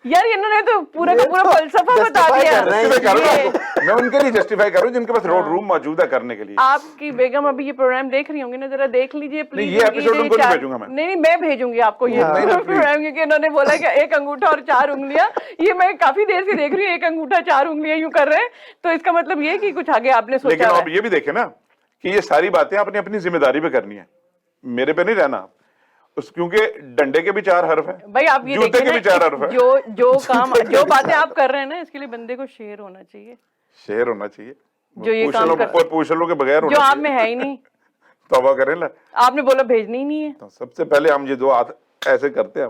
यार इन्होंने तो पूरा का पूरा फलसफा बता justify दिया। कर रहे हैं। Justify कर रहा हूं, मैं उनके लिए जस्टिफाई कर रहा हूँ जिनके पास रोड रूम मौजूद है करने के लिए। आपकी बेगम अभी ये प्रोग्राम देख रही होंगी ना, जरा देख लीजिए प्लीज। नहीं, ये एपिसोड उनको नहीं भेजूंगा मैं। नहीं मैं भेजूंगी आपको ये नहीं, नहीं, प्रोग्राम, क्योंकि इन्होंने बोला कि 1 अंगूठा और 4 उंगलियां, ये मैं काफी देर से देख रही हूँ, 1 अंगूठा 4 उंगलियां यूं कर रहे हैं, तो इसका मतलब ये कि कुछ आगे आपने सोचा लेकिन है। आप ये भी देखें ना कि ये सारी बातें आपने अपनी जिम्मेदारी पे करनी है, मेरे पे नहीं रहना उस, क्योंकि डंडे के भी 4 हर्फ हैं भाई, आप ये जूते देखिए के ना, भी 4 हर्फ हैं। जो काम जो बातें आप कर रहे हैं ना, इसके लिए बंदे को शेर होना चाहिए, शेर होना चाहिए, जो ये काम कर, पूछलों के बगैर जो आप में है ही नहीं। तौबा करें ला, आपने बोला भेजनी ही नहीं है। तो सबसे पहले हम ये 2 हाथ ऐसे करते हैं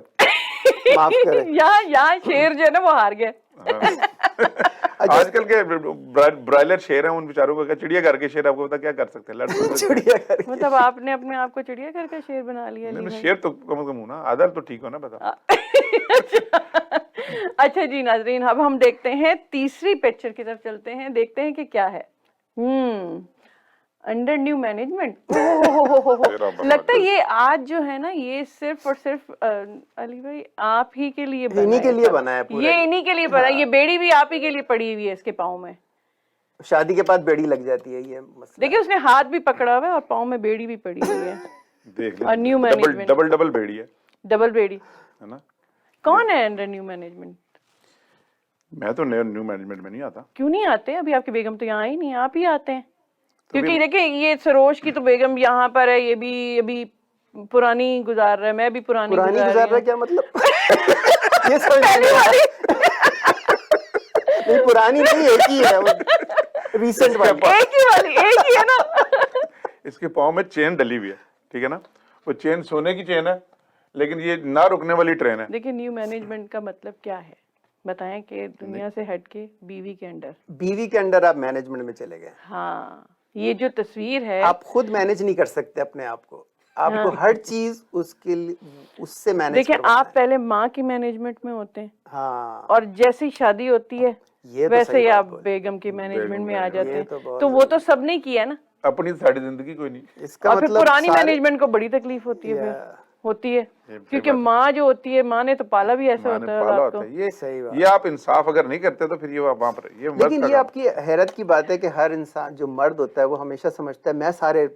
माफ करें। यहाँ शेर जो है ना वो हार गया। आजकल के ब्रायलर शेर हैं, उन बेचारों को चिड़िया घर के शेर आपको पता क्या कर सकते हैं, लड़ सकते हैं। चिड़िया करके मतलब आपने अपने आप को चिड़िया घर का शेर बना लिया। नहीं, शेर तो कम से कम ना, आदर तो ठीक हो ना, बता। अच्छा जी नाजरीन, अब हम देखते हैं तीसरी पिक्चर की तरफ चलते हैं, देखते हैं कि क्या है। Under new management. लगता है ये आज जो है ना, ये सिर्फ और सिर्फ अली भाई आप ही के लिए बना इन्हीं है के लिए सब। बना है पूरा। ये इन्हीं के लिए बना है। ये बेड़ी भी आप ही के लिए पड़ी हुई है इसके पाँव में। शादी के बाद बेड़ी लग जाती है, ये मसला। देखिए उसने हाथ भी पकड़ा हुआ है और पाँव में बेड़ी भी पड़ी हुई है। देख और न्यू मैनेजमेंट, डबल बेड़ी है, डबल बेड़ी है ना। कौन है अंडर न्यू मैनेजमेंट? मैं तो न्यू मैनेजमेंट में नहीं आता। क्यों नहीं आते? अभी आपकी बेगम तो यहाँ ही नहीं है, आप ही आते हैं। क्योंकि देखिए ये सरोज की तो बेगम यहाँ पर है, ये भी अभी पुरानी गुजार रहा है, मैं भी पुरानी गुजार रहा है, हूँ। क्या मतलब? ये समझ नहीं आ रहा। नहीं पुरानी नहीं, एक ही है वो, रीसेंट वाली। एक ही है ना। इसके पाँव में चेन डली हुई है, ठीक है ना, वो चेन सोने की चेन है, लेकिन ये ना रुकने वाली ट्रेन है। देखिए न्यू मैनेजमेंट का मतलब क्या है बताएं, कि दुनिया से हटके बीवी के अंडर। बीवी के अंडर आप मैनेजमेंट में चले गए। हाँ, ये जो तस्वीर है, आप खुद मैनेज नहीं कर सकते अपने आप को, आपको हर चीज उसके लिए उससे मैनेज देखिए करवाना आप पहले माँ की मैनेजमेंट में होते हैं, हाँ, और जैसे ही शादी होती है ये तो वैसे सही ही बात आप बोली। बेगम की मैनेजमेंट में आ जाते ये हैं। तो बहुत तो वो तो सबने किया ना। अपनी सारी जिंदगी कोई नहीं। इसका और फिर मतलब पुरानी सारे- मैनेजमेंट को बड़ी तकलीफ होती है, फिर या- होती है, क्योंकि माँ जो होती है, माँ ने तो पाला भी ऐसा माँ होता ने है पाला रात होता को। है। ये सही बात। ये आप इंसाफ अगर नहीं करते तो फिर ये वहां पर ये मर्द लेकिन का ये काम। आपकी हैरत की बात है कि हर इंसान जो मर्द होता है वो हमेशा समझता है मैं सारे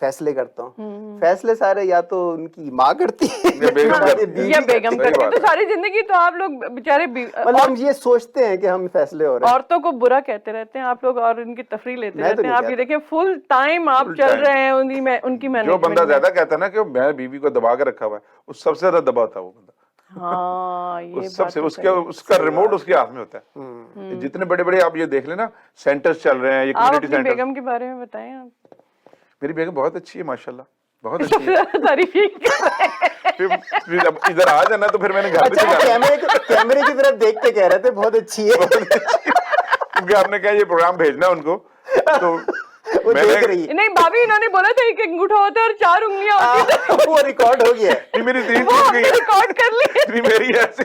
फैसले करता हूँ। फैसले सारे या तो उनकी माँ करती है या बेगम हमारी करती है। बीवी या बेगम सही करते हैं। बात तो सारी जिंदगी तो आप लोग बेचारे मतलब हम ये सोचते हैं कि हम फैसले हो रहे हैं। औरतों को बुरा कहते रहते हैं आप लोग, और इनकी तफरीह लेते मैं तो रहते हैं। नहीं आप ये देखिए फुल टाइम आप चल रहे हैं उनकी जो मैनेजमेंट बंदा में। ज्यादा कहता है ना कि मैं बीवी को दबा के रखा हुआ है, वो सबसे ज्यादा दबाता है वो बंदा। हाँ, ये उस बात सबसे तो उसके उसका रिमोट उसके हाथ में होता है। जितने बड़े बड़े आप ये देख लेना सेंटर्स चल रहे हैं, ये आप कम्युनिटी अपनी सेंटर। बेगम के बारे में बताएं आप। मेरी बेगम बहुत अच्छी है माशाल्लाह, बहुत अच्छी है। तारीफ ही कर रहे हैं। फिर अब इधर आ जाना तो फिर मैंने घर भी अच्छा सिखा कैमरे की तरफ देख के कह रहे थे बहुत अच्छी है। क्योंकि आपने कहा ये प्रोग्राम भेजना उनको, तो वो देख रही है। नहीं भाभी, इन्होंने बोला था एक अंगूठा होता है और 4 उंगलियां होती है। वो रिकॉर्ड हो गया है। ये मेरी 3 वो टूट गई है। रिकॉर्ड कर ली। 3 मेरी है ऐसे।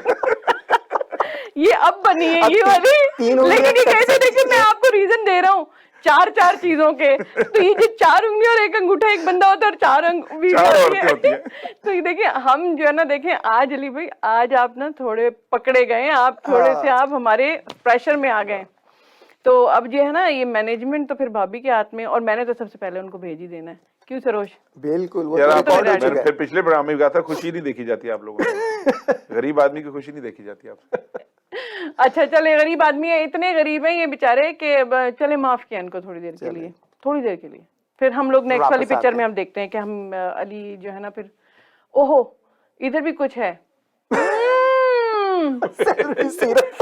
ये अब बनी है अब ये वाली। तीन उंगलियां लेकिन ये कट कैसे, सकती देखिए है। मैं आपको रीजन दे रहा हूँ 4 चीजों के। तो ये जो 4 उंगली और 1 अंगूठा एक बंदा होता है और 4 चार औरतें होती है। तो ये देखिए हम जो है ना, देखें आज अली भाई, आज आप ना थोड़े पकड़े गए, आप थोड़े से आप हमारे प्रेशर में आ गए। तो अब जो है ना, ये मैनेजमेंट तो फिर भाभी के हाथ में, और मैंने तो सबसे पहले उनको भेज ही देना है। क्यों सरोज? बिल्कुल, वो यार तो आप रिकॉर्ड हो मैंने चुका फिर है। पिछले प्रोग्राम में कहा था, खुशी नहीं देखी जाती आप लोगों को। गरीब आदमी की खुशी नहीं देखी जाती आपसे। अच्छा चले, गरीब आदमी है, इतने गरीब हैं ये बेचारे कि चले माफ किया इनको थोड़ी देर के लिए, थोड़ी देर के लिए। फिर हम लोग नेक्स्ट वाली वापस पिक्चर आते में हम देखते हैं कि हम अली जो है ना, फिर ओहो इधर भी कुछ है।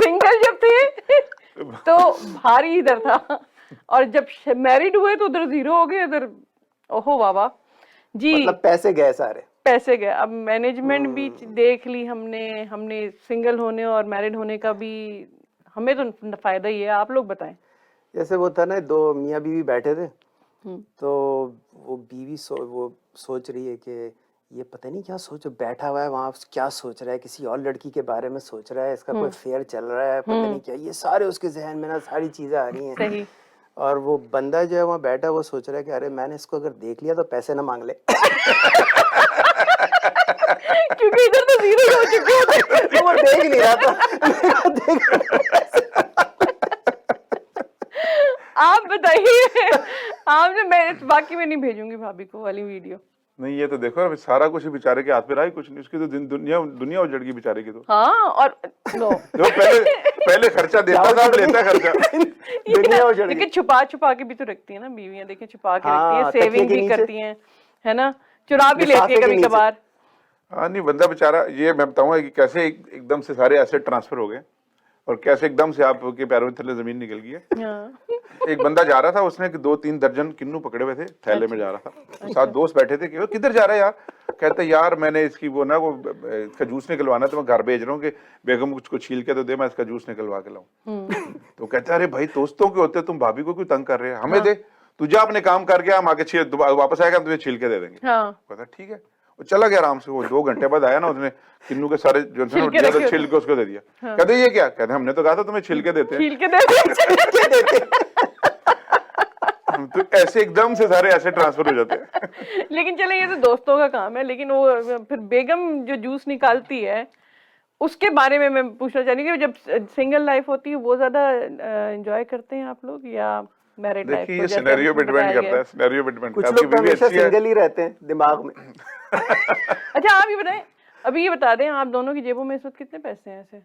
सिंगल जब थे तो भारी इधर था, और जब मैरिड हुए तो उधर 0 हो गए, इधर ओहो वाह जी। मतलब पैसे गए सारे। पैसे गए। अब मैनेजमेंट भी देख ली हमने सिंगल होने और मैरिड होने का भी हमें तो फायदा ही है। आप लोग बताएं। जैसे वो था ना, 2 मियाँ बीवी बैठे थे, तो वो बीवी वो सोच रही है कि ये पता नहीं क्या सोच, बैठा हुआ है वहां, क्या सोच रहा है, किसी और लड़की के बारे में सोच रहा है, इसका कोई फेयर चल रहा है, पता नहीं क्या, ये सारे उसके जहन में ना सारी चीजें आ रही हैं। सही। और वो बंदा जो है वहाँ बैठा, वो सोच रहा है कि अरे मैंने इसको अगर देख लिया तो पैसे ना मांग ले। क्योंकि इधर तो 0 हो चुके हैं। वो देख नहीं रहा था। आप बताइए। आपने, मैं बाकी में नहीं भेजूंगी भाभी को वाली वीडियो। नहीं, ये तो देखो अभी सारा कुछ बेचारे के हाथ में रहा ही कुछ नहीं, उसकी तो दुनिया उजड़ गई बेचारे की। तो हाँ, और नो जो पहले खर्चा देता था, अब लेता खर्चा। दुनिया उजड़ गई। देखिए छुपा के भी तो रखती है ना बीवियां, देखिए छुपा के हाँ, रखती है, तकिए सेविंग के भी नीचे। करती हैं, है ना, चुरा भी लिफाफे लेती है के कभी नीचे। कभार। हाँ नहीं, बंदा बेचारा, ये मैं बताऊंगा कि कैसे एकदम से सारे एसेट ट्रांसफर हो गए और कैसे एकदम से आपके पैरों के थल्ले जमीन निकल गई है। हाँ। एक बंदा जा रहा था, उसने 2-3 दर्जन किन्नू पकड़े हुए थे, थैले में जा रहा था, तो 7 दोस्त बैठे थे कि वो किधर जा रहा है यार। कहते यार मैंने इसकी वो इसका जूस निकलवाना, तो मैं घर भेज रहा हूँ कि बेगम मुझको छील के तो दे, मैं इसका जूस निकलवा के लाऊं। तो कहते अरे भाई दोस्तों के होते, तुम भाभी को क्यों तंग कर रहे हैं, हमें दे, तू जा अपने काम करके, हम आके वापस आएगा, तुझे छील के दे देंगे। हाँ। कहता ठीक है। वो चला गया आराम से। वो 2 घंटे बाद आया ना, उसने किन्नू के सारे जो थे ना छिल के उसको दे दिया। कहते ये क्या? कहते हमने तो कहा था तुम्हें छिल के देते हैं। छील के देते। तो ऐसे एकदम से सारे ऐसे ट्रांसफर हो जाते हैं। लेकिन चले, ये तो दोस्तों का काम है, लेकिन वो फिर बेगम जो जूस निकालती है उसके बारे में मैं पूछना चाहती हूँ कि जब सिंगल लाइफ होती है वो ज्यादा एंजॉय करते हैं आप लोग या मैरिड लाइफ? देखिए ये सिनेरियो पे डिपेंड करता है, सिनेरियो पे डिपेंड कुछ करता है। लोग तो हमेशा सिंगल ही रहते हैं दिमाग में। अच्छा आप ये बताएं, अभी ये बता दें, आप दोनों की जेबों में इस वक्त कितने पैसे हैं ऐसे?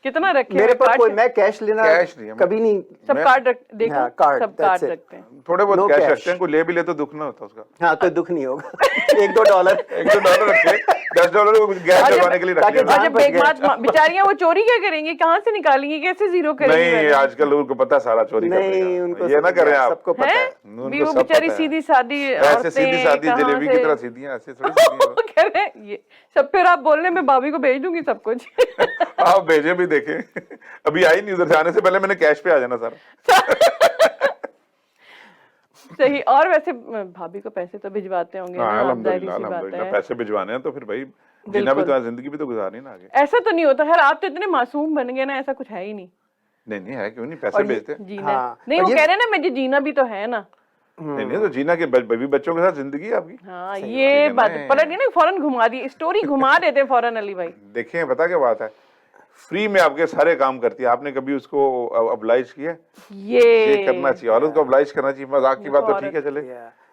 कितना रखे? मेरे पास कोई, मैं कैश लेना कैश नहीं है, कभी नहीं। सब कार्ड देखो, हाँ, कार्ड, सब that's कार्ड it। रखते हैं। थोड़े बहुत No कैश cash। रखते हैं, कोई ले भी ले तो दुख ना होता उसका। हाँ, कोई दुख नहीं होगा। $1-2 $1-2 रखे, $10 गैस डलवाने के लिए रख ताकि लिया। अच्छा बेगमात बेचारियां वो चोरी क्या करेंगी, कहाँ से निकालेंगी, कैसे 0 करेंगी? नहीं, आजकल लोगों को पता है सारा चोरी करने नहीं, का। उनको ये ना करें आप। सबको पता है। उनको भी वो सब बेचारी पता है। सीधी सादी ऐसे सीधी सादी जलेबी की तरह सीधी हैं, ऐसे थोड़ी सीधी हैं। कह रहे हैं ये सब। फिर आप बोलने में भाभी को भेज दूंगी सब कुछ। आप भेजे भी देखें, अभी आई नहीं, उधर जाने से पहले मैंने कैश पे आ जाना सारा। सही। और वैसे भाभी को पैसे तो भिजवाते होंगे ना, हाँ, आप अल्हम्दुलिल्लाह जाहिर सी बात अल्हम्दुलिल्लाह, है। पैसे भिजवाने हैं तो फिर भाई जीना भी तो है, जिंदगी भी तो गुजारनी है ना आगे। ऐसा तो नहीं होता, खैर आप तो इतने मासूम बन गए ना, ऐसा कुछ है ही नहीं। नहीं है, क्यों नहीं, पैसे भेजते हैं। जीना हाँ, नहीं, वो कह रहे हैं ना मुझे जीना भी तो है ना। नहीं तो जीना के बेबी बच्चों के साथ जिंदगी है आपकी। हाँ, ये बात पलट गई ना, फौरन घुमा दी, स्टोरी घुमा देते हैं फौरन अली भाई। देखें पता क्या बात है, फ्री में आपके सारे काम करती है, आपने कभी उसको ऑब्लाइज किया? ये करना चाहिए, औरत को ऑब्लाइज करना चाहिए। मजाक की बात तो ठीक है चले,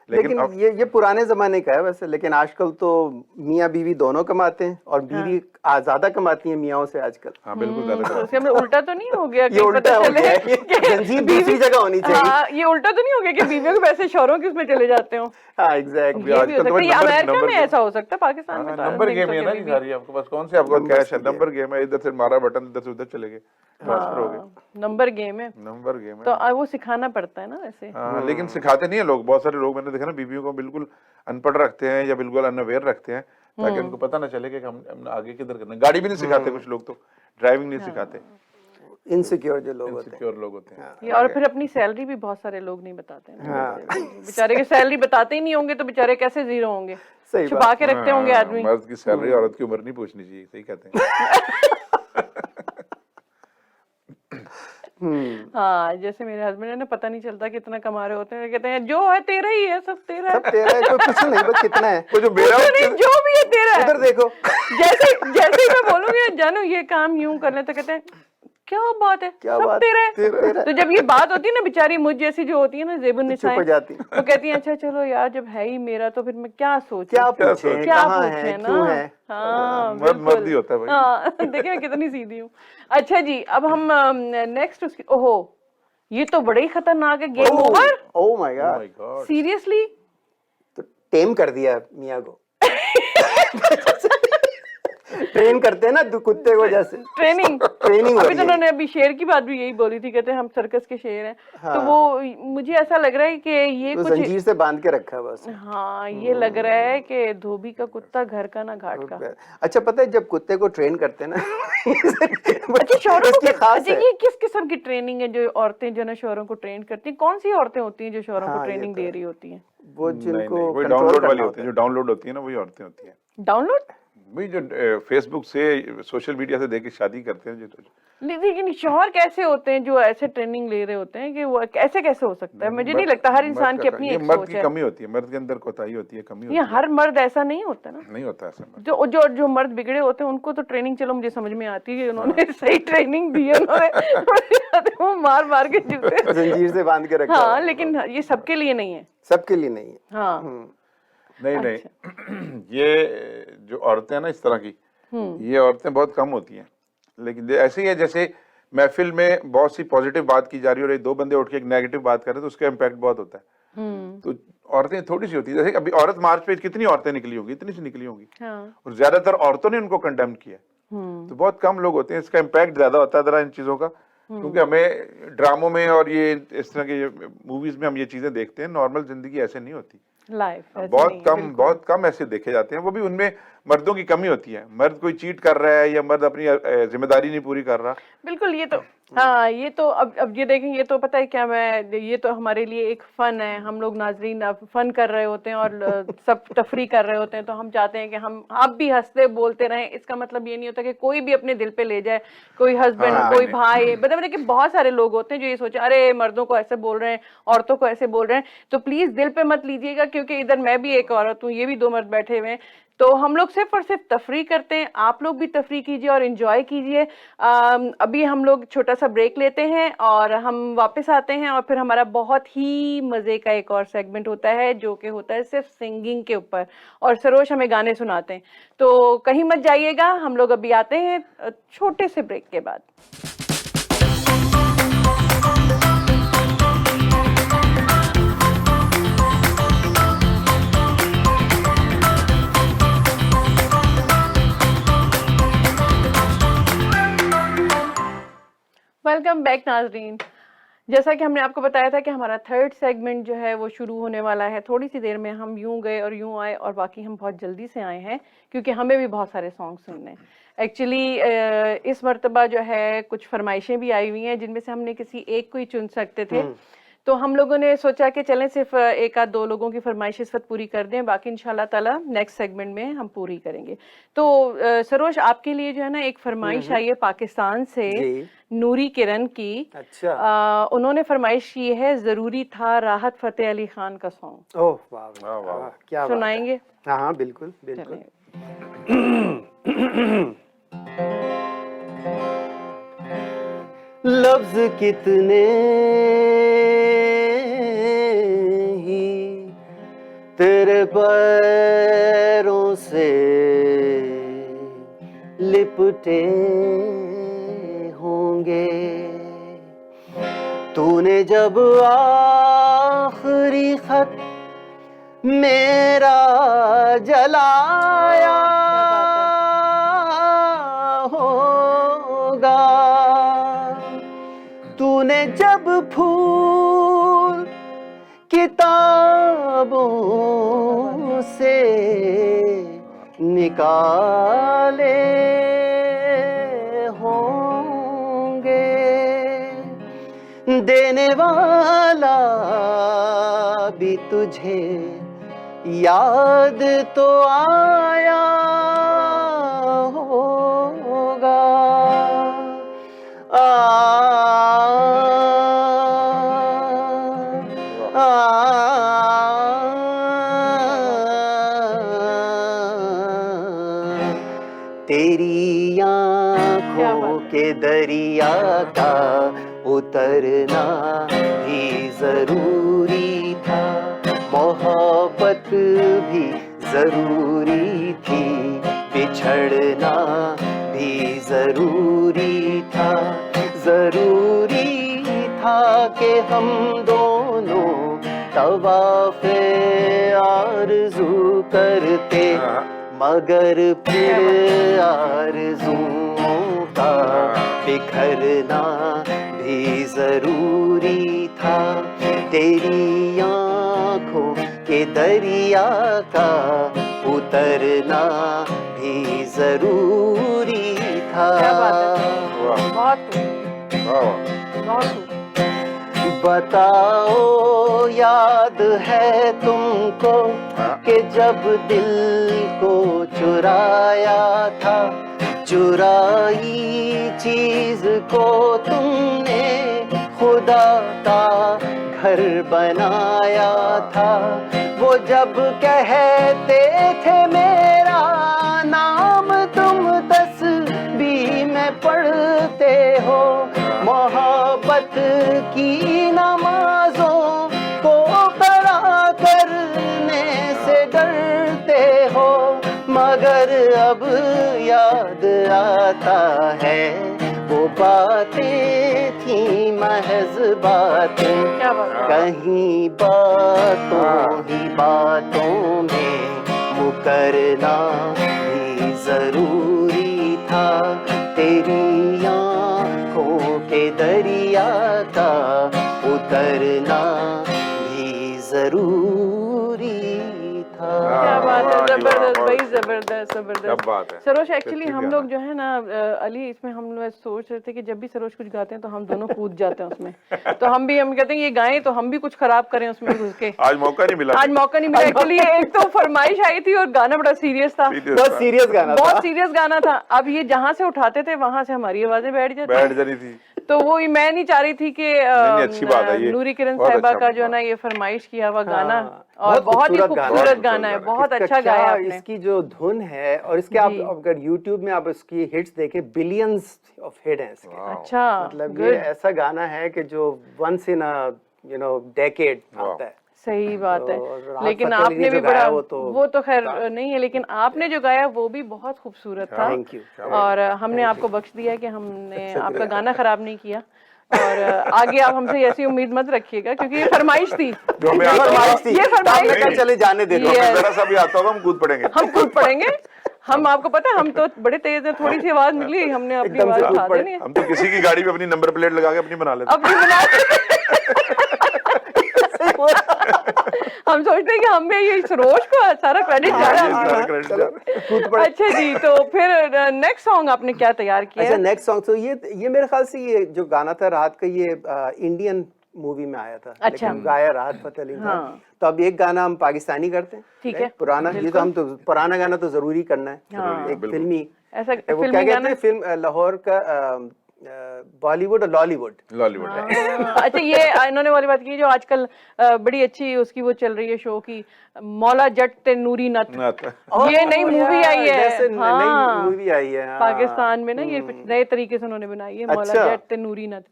लेकिन ये पुराने जमाने का है वैसे, लेकिन आजकल तो मियाँ बीवी दोनों कमाते हैं और बीवी ज्यादा कमाती है मियाँओं से आजकल। हाँ बिल्कुल ज्यादा तो उसके में उल्टा तो नहीं हो गया? ये उल्टा हो गया है, ये जंजीर दूसरी जगह होनी चाहिए। हाँ, ये उल्टा तो नहीं हो गया कि बीवियों के पैसे शौहरों के उसमें चले जाते हो? हाँ एग्जैक्टली। ये भी हो सकता है, ये अमेरिका में ऐसा हो सकता है, पाकिस्तान में तो नंबर गेम है ना ये सारी, आपके पास कौन से आपको कैश है, नंबर गेम है, इधर से मारा बटन इधर से उधर चले गए, ट्रांसफर हो गए। नंबर गेम है, नंबर गेम है तो वो सिखाना पड़ता है ना वैसे। हाँ, लेकिन सिखाते नहीं है लोग। बहुत सारे लोग मैंने देखा ना, बीवियों को बिल्कुल अनपढ़ रखते हैं या बिल्कुल अनअवेयर रखते हैं, ताकि उनको पता ना चले कि हम आगे किधर करना है। गाड़ी भी नहीं सिखाते कुछ लोग, तो ड्राइविंग नहीं सिखाते। इनसिक्योर जो लोग होते हैं। इनसिक्योर लोग होते हैं। ये और फिर अपनी सैलरी भी बहुत सारे लोग नहीं बताते हैं ना। हाँ। बेचारे की सैलरी बताते ही नहीं होंगे तो बेचारे कैसे जीरो होंगे, सही छुपा के रखते होंगे हाँ, आदमी। मर्द की सैलरी औरत की उम्र नहीं पूछनी चाहिए, सही कहते हैं। हाँ, जैसे मेरे हस्बैंड है ना, पता नहीं चलता कितना कमा रहे होते हैं, कहते हैं जो है तेरा ही है, सब तेरा है। सब तेरा है, कोई कुछ नहीं, बस कितना है वो जो मेरा कुछ नहीं, जो भी है तेरा है। उधर देखो। जैसे जैसे ही मैं बोलूंगी जानू ये काम यूं कर ले, तो कहते हैं क्या बात है, क्या सब बात, तेरा है। तेरा है। तो जब ये बात होती है ना, बेचारी मुझ जैसी जो होती है ना, जेबुन चुप हो निसाएं, जाती। वो कहती है अच्छा चलो यार, जब है ही मेरा तो फिर मैं क्या सोचूं, क्या क्या पूछे, सोचे? क्या कहाँ पूछे है, ना। क्यों है। हाँ मर्द बिल्कुल। मर्द ही होता है भाई। हाँ देखिए मैं कितनी सीधी हूँ। अच्छा जी, अब हम नेक्स्ट उसकी, ओहो ये तो बड़ा ही खतरनाक है, game over. Oh my Oh God, my God। Seriously तो टेम कर दिया मियाँ को। ट्रेन करते हैं ना कुत्ते को जैसे, ट्रेनिंग ट्रेनिंग हो अभी रही तो है। उन्होंने अभी शेर की बात भी यही बोली थी, कहते हैं हम सर्कस के शेर हैं। हाँ। तो वो मुझे ऐसा लग रहा है कि ये तो कुछ, जंजीर से बांध के रखा है बस। हाँ ये लग रहा है कि धोबी का कुत्ता घर का ना घाट का। अच्छा पता है जब कुत्ते को ट्रेन करते हैं ना अच्छा शोरों को इसकी खास अच्छा है। ये किस किस्म की ट्रेनिंग है जो औरतें जो ना शोरों को ट्रेन करती हैं? कौन सी औरतें होती हैं जो शोरों को हाँ, ये ट्रेनिंग तो दे है। रही होती हैं? वो नहीं, जिनको नहीं, वही कंट्रोल डाउनलोड वाली करना होती होता है, है। जो डाउनलोड होती है ना, वही औरतें होती हैं। डाउनलोड वही जो फेसबुक से, सोशल मीडिया से देख के शादी करते हैं जो। लेकिन शौहर कैसे होते हैं जो ऐसे ट्रेनिंग ले रहे होते हैं कि वो ऐसे कैसे हो सकता है? मुझे नहीं लगता, हर इंसान की अपनी ये एक मर्द सोच की है। कमी होती है, मर्द के अंदर कोताही होती है, कमी होती ये है। हर मर्द ऐसा नहीं होता ना। नहीं होता ऐसा मर्द। जो जो जो मर्द बिगड़े होते हैं उनको तो ट्रेनिंग चलो मुझे समझ में आती है, उन्होंने सही ट्रेनिंग दी है, उन्होंने वो मार मार के जूते। जंजीर से बांध के रखा हाँ है। लेकिन ये सबके लिए नहीं है। सबके लिए नहीं है। हाँ नहीं नहीं ये जो औरतें हैं ना इस तरह की, ये औरतें बहुत कम होती हैं। लेकिन ऐसे ही है जैसे महफिल में बहुत सी पॉजिटिव बात की जा रही है और ये दो बंदे उठ के एक नेगेटिव बात कर रहे हैं तो उसका इम्पैक्ट बहुत होता है। तो औरतें थोड़ी सी होती है, जैसे अभी औरत मार्च पे कितनी औरतें निकली होंगी, इतनी सी निकली होंगी, हाँ और ज्यादातर औरतों ने उनको कंडेम किया। तो बहुत कम लोग होते हैं, इसका इम्पैक्ट ज्यादा होता है जरा इन चीजों का, क्योंकि हमें ड्रामों में और ये इस तरह के मूवीज में हम ये चीजें देखते हैं, नॉर्मल जिंदगी ऐसे नहीं होती। लाइफ बहुत कम ऐसे देखे जाते हैं, वो भी उनमें मर्दों की कमी होती है। मर्द कोई चीट कर रहा है या मर्द अपनी जिम्मेदारी नहीं पूरी कर रहा। बिल्कुल। ये तो हाँ, ये तो अब ये देखें, ये तो पता है क्या, मैं ये तो हमारे लिए एक फन है, हम लोग नाजरीन अब फन कर रहे होते हैं और सब तफरी कर रहे होते हैं, तो हम चाहते हैं कि हम आप भी हंसते बोलते रहें। इसका मतलब ये नहीं होता कि कोई भी अपने दिल पे ले जाए, कोई हस्बैंड हाँ, कोई नहीं। भाई, मतलब कि बहुत सारे लोग होते हैं जो ये सोचे अरे मर्दों को ऐसे बोल रहे हैं, औरतों को ऐसे बोल रहे हैं, तो प्लीज दिल पे मत लीजिएगा, क्योंकि इधर मैं भी एक औरत हूँ, ये भी दो मर्द बैठे हुए हैं, तो हम लोग सिर्फ और सिर्फ तफरी करते हैं। आप लोग भी तफरी कीजिए और एंजॉय कीजिए। अभी हम लोग छोटा सा ब्रेक लेते हैं और हम वापस आते हैं, और फिर हमारा बहुत ही मज़े का एक और सेगमेंट होता है जो कि होता है सिर्फ सिंगिंग के ऊपर, और सरोज हमें गाने सुनाते हैं। तो कहीं मत जाइएगा, हम लोग अभी आते हैं छोटे से ब्रेक के बाद। वेलकम बैक नाजरीन। जैसा कि हमने आपको बताया था कि हमारा थर्ड सेगमेंट जो है वो शुरू होने वाला है थोड़ी सी देर में। हम यूं गए और यूं आए, और बाकी हम बहुत जल्दी से आए हैं क्योंकि हमें भी बहुत सारे सॉन्ग सुनने हैं। एक्चुअली इस मर्तबा जो है कुछ फरमाइशें भी आई हुई हैं जिनमें से हमने किसी एक को ही चुन सकते थे, तो हम लोगों ने सोचा कि चलें सिर्फ एक आध दो लोगों की फरमाइश इस वक्त पूरी कर दें, बाकी इंशाल्लाह ताला नेक्स्ट सेगमेंट में हम पूरी करेंगे। तो सरोज आपके लिए जो है ना एक फरमाइश आई है पाकिस्तान से, नूरी किरण की। अच्छा। उन्होंने फरमाइश की है जरूरी था राहत फतेह अली खान का सॉन्ग। ओह वाह वाह, क्या सुनाएंगे? हाँ हाँ बिल्कुल बिल्कुल। लफ्ज कितने ही तेरे पैरों से लिपटे होंगे, तूने जब आखिरी खत मेरा जलाया होगा, तूने जब फूल किताबों से निकाले होंगे, देने वाला भी तुझे याद तो आया होगा। तेरी आँखों के दरिया का उतरना भी जरूरी था, मोहब्बत भी जरूरी थी, बिछड़ना भी जरूरी था। जरूरी था कि हम दोनों तवाफ़े आरज़ू करते, मगर फिर आरज़ुओं का बिखरना भी जरूरी था। तेरी आँखों के दरिया का उतरना भी जरूरी था। क्या बात है, बहुत बहुत बताओ याद है तुमको कि जब दिल को चुराया था, चुराई चीज को तुमने खुदा का घर बनाया था। वो जब कहते थे मेरा नाम तुम तस्बीह में पढ़ते हो, मोहब्बत की नमाजों को करा करने से डरते हो, मगर अब याद आता है वो बातें थी महज बातें। कहीं बातों ही बातों में मुकरना भी जरूरी था। तेरी आँखों के दरिया का उतरना भी जरूरी था। क्या बात है, जबरदस्त भाई, जबरदस्त क्या जबरदस्त। बात है सरोज एक्चुअली कितनी हम प्यारा। लोग जो है ना अली, इसमें हम लोग सोच रहे थे कि जब भी सरोज कुछ गाते हैं तो हम दोनों कूद जाते हैं उसमें। तो हम कहते हैं ये गाएं तो हम भी कुछ खराब करें उसमें घुस के। आज मौका नहीं मिला। आज मौका नहीं मिला एक्चुअली। एक तो फरमाइश आई थी और गाना बड़ा सीरियस था, बहुत सीरियस गाना था। बहुत सीरियस गाना था। अब ये जहाँ से उठाते थे वहां से हमारी आवाजें बैठ जानी थी। तो वो मैं नहीं चाह रही थी कि अच्छी बात है ये, नूरी किरण बहुत साहिबा अच्छा का जो है ना ये फरमाइश किया हुआ गाना, हाँ, और बहुत ही खूबसूरत खूबसूरत गाना है, बहुत अच्छा गाया आपने। इसकी जो धुन है और इसके आप अगर YouTube में आप इसकी हिट्स देखें, बिलियंस ऑफ हिट हैं इसके। अच्छा, मतलब ये ऐसा गाना है कि जो वंस इन अ डेकेड आता है। सही बात है। और राहत लेकिन फतेह अली आपने ने भी जो गाया बड़ा वो तो खैर नहीं है, लेकिन आपने जो गाया वो भी बहुत खूबसूरत था। Thank you. और हमने आपको बख्श दिया कि हमने आपका गाना खराब नहीं किया। और आगे आप हमसे ऐसी उम्मीद मत रखिएगा, क्योंकि ये फरमाइश थी। ये फरमाइश चले जाने दे दो। जरा सा भी आता होगा हम कूद पड़ेंगे। हम कूद पड़ेंगे। हम आपको पता है हम तो बड़े तेज है, थोड़ी सी आवाज निकली हमने अपनी आवाज उठा देनी है। हम तो किसी की गाड़ी पे अपनी नंबर प्लेट लगा के अपनी बना लेते हैं। अपनी बना हम सोचते हैं कि हमें ये सरोज को सारा क्रेडिट जा रहा है। अच्छा जी, तो फिर नेक्स्ट सॉन्ग आपने क्या तैयार किया? अच्छा, नेक्स्ट सॉन्ग तो ये मेरे ख्याल से ये जो गाना था राहत का, ये इंडियन मूवी में आया था। अच्छा। लेकिन गाया राहत फतेह अली था। तो अब एक गाना हम पाकिस्तानी करते हैं। ठीक है, पुराना, ये तो हम तो पुराना गाना तो जरूरी करना है। एक फिल्मी, ऐसा वो क्या कहते हैं फिल्म लाहौर का, बॉलीवुड और लॉलीवुड। अच्छा, ये इन्होंने वाली बात की जो आजकल बड़ी अच्छी उसकी वो चल रही है शो की, मौला जट ते नूरी नत। ये नई मूवी आई है, नई मूवी आई है पाकिस्तान में ना, ये कुछ नए तरीके से उन्होंने बनाई है, मौला जट ते नूरी नत।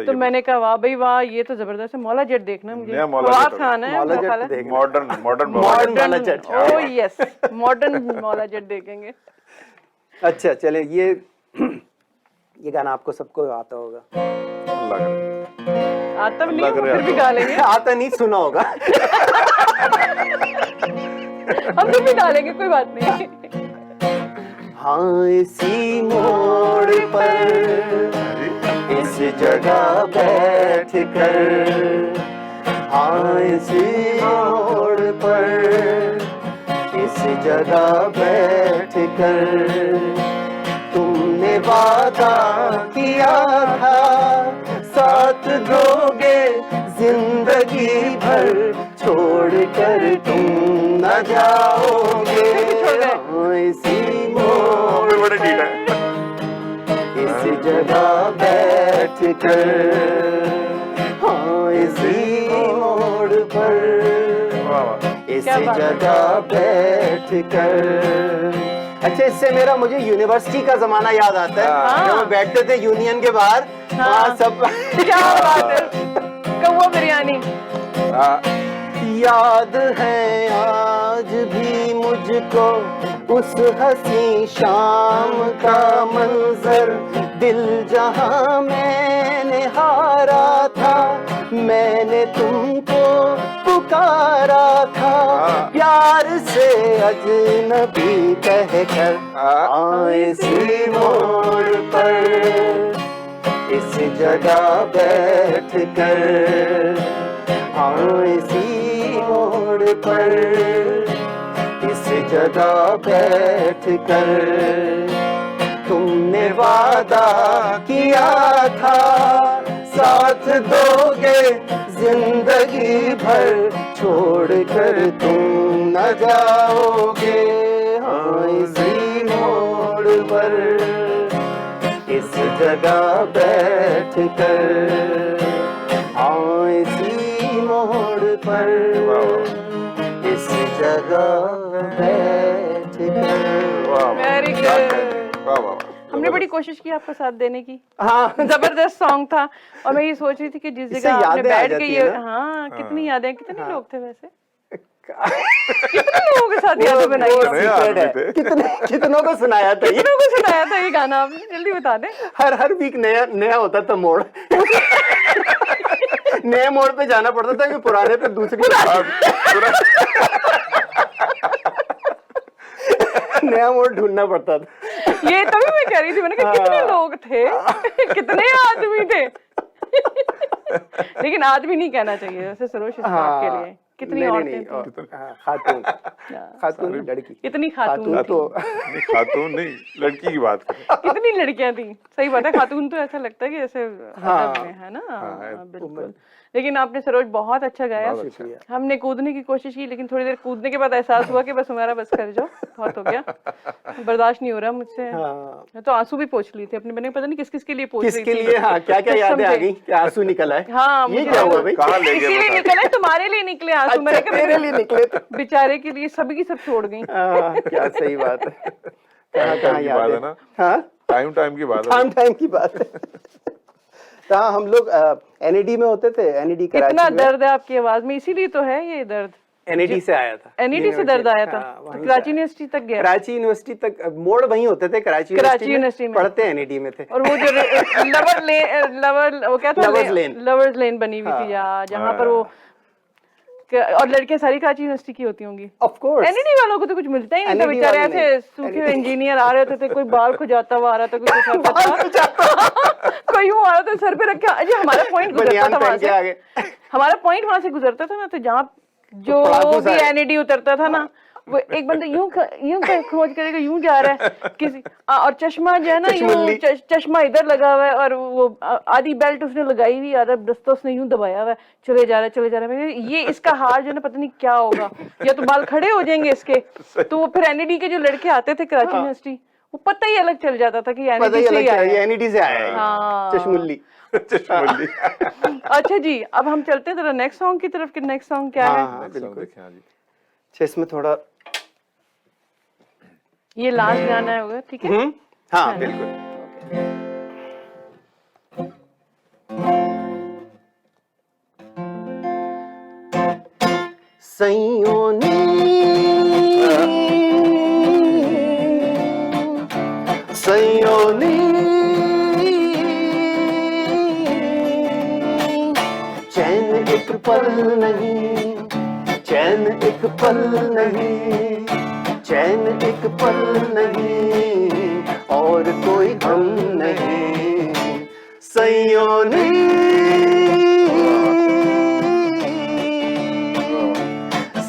तो मैंने कहा वाह भाई वाह, ये तो जबरदस्त है। मौला जट देखना मुझे, फवाद खान है, modern Maula Jatt. Oh yes, modern Maula Jatt देखेंगे। अच्छा चले, ये गाना आपको सबको आता होगा। आता नहीं, फिर भी गा लेंगे। आता नहीं, सुना होगा। हम फिर भी गा लेंगे, कोई बात नहीं। हाँ, इसी मोड़ पर इस जगह बैठ कर, हाँ इसी मोड़ पर इस जगह बैठ कर तुमने वादा किया था साथ दो जिंदगी भर छोड़ कर तुम न जाओगे, इसी मोड़ बड़े ठीक है। इस जगह बैठ कर, हाँ इसी मोड़ पर, इस जगह बैठ कर। अच्छा, इससे मेरा मुझे यूनिवर्सिटी का जमाना याद आता है, जब हम बैठते थे यूनियन के बाहर, सब क्या बात है, कौवा बिरयानी। याद है आज भी मुझको उस हंसी शाम का मंजर, दिल जहां मैंने हारा था, मैंने तुमको पुकारा था, प्यार से अजनबी कहकर, इसी मोड़ पर, इस जगह बैठ कर, इसी मोड़ पर, इस जगह बैठ कर, तुमने वादा किया था साथ दोगे जिंदगी भर, छोड़ कर तुम न जाओगे, हाँ इसी मोड़ पर, इस जगह बैठ कर, हाँ इसी मोड़ पर, इस जगह बैठ कर। Very good. हमने बड़ी कोशिश की आपका साथ देने की। हाँ, जबरदस्त सॉन्ग था, और मैं ये सोच रही थी कि जिस इससे जगह आपने यादें आ बैठ के जाती ये, है ना। हाँ कितनी यादें, कितने लोग थे वैसे, कितने लोगों के साथ यादें बनाई वो आपने? secret है। कितनों को सुनाया था ये, कितनों को सुनाया था ये गाना आपने, जल्दी बता दें। हर वीक नया नया होता था मोड़। नए मोड़ पे जाना पड़ता था कि पुराने पे दूसरी नया मोड़ ढूंढना पड़ता था। ये तभी मैं कह रही थी, मैंने कहा कितने लोग थे, कितने आदमी थे। लेकिन आदमी नहीं कहना चाहिए वैसे सरोज, इस बात के लिए कितनी औरतें थी, खातून, खातून लड़की, कितनी खातून तो खातून नहीं, लड़की की बात कर। कितनी लड़कियां थी, सही बात है। खातून तो ऐसा लगता है कि ऐसे अदब में है ना, बिल्कुल। लेकिन आपने सरोज बहुत अच्छा गाया, हमने कूदने की कोशिश की, लेकिन थोड़ी देर कूदने के बाद एहसास हुआ कि बस हमारा बस कर जाओ, बहुत हो गया, बर्दाश्त नहीं हो रहा मुझसे। मैं तो आंसू भी पोंछ ली थी अपने, मैंने पता नहीं किस किस के लिए पोंछ रही थी, किसके लिए, हाँ क्या क्या यादें आ गई, क्या आंसू निकल आए। हाँ, ये क्या हुआ भाई, कहाँ ले गए इसीलिए निकले, तुम्हारे लिए निकले आंसू, मैंने कहा मेरे लिए निकले, बेचारे के लिए सभी की सब छोड़ गई। क्या सही बात है, कहाँ याद है ना, हाँ टाइम की बात है, टाइम की बात है। हाँ, हम लोग एनईडी में होते थे, एनईडी कराची इतना में। दर्द है आपकी आवाज में, इसीलिए तो है ये दर्द। एनईडी से आया था, एनईडी से दर्द आया था, तो कराची यूनिवर्सिटी तक गया। कराची यूनिवर्सिटी तक, मोड़ वहीं होते थे, कराची यूनिवर्सिटी में पढ़ते एनईडी में थे। और वो जो लवर वो क्या था, लवर्स लेन बनी हुई थी जहाँ पर वो, और लड़कियां सारी कराची यूनिवर्सिटी की होती होंगी। ऑफ कोर्स एनईडी वालों को तो कुछ मिलता ही नहीं था, बेचारे ऐसे सूखे हुए इंजीनियर आ रहे थे, कोई बाल खुजाता हुआ आ रहा था, कोई कुछ आता था, कोई यूं आ रहा था सर पे रखा। अजय हमारा पॉइंट गुजरता था वहां से, हमारा पॉइंट वहां से गुजरता था ना, तो जहाँ जो भी एनईडी उतरता था ना, वो एक बंदा यूं खोज करेगा, यूं जा रहा है किसी, और चश्मा जो है ना, यूं चश्मा इधर लगा हुआ है, और वो आधी बेल्ट उसने लगाई हुई, आधा दस्ता उसने यूं दबाया हुआ है, चले जा रहा है। ये इसका हाल जो है ना, पता नहीं क्या होगा, या तो बाल खड़े हो जाएंगे इसके। तो वो फिर एनईडी के जो लड़के आते थे कराची यूनिवर्सिटी, वो पता ही अलग चल जाता था कि एनईडी से आया है, चश्मुल्ली। अच्छा जी, अब हम चलते हैं जरा नेक्स्ट सॉन्ग की तरफ, कि नेक्स्ट सॉन्ग क्या है। बिल्कुल, इसमें थोड़ा ये लास्ट गाना होगा, ठीक है। हाँ बिल्कुल। सयोनी सयोनी चैन एक पल नहीं, चैन एक पल नहीं, चैन एक पल नहीं, और कोई गम नहीं, सयोनी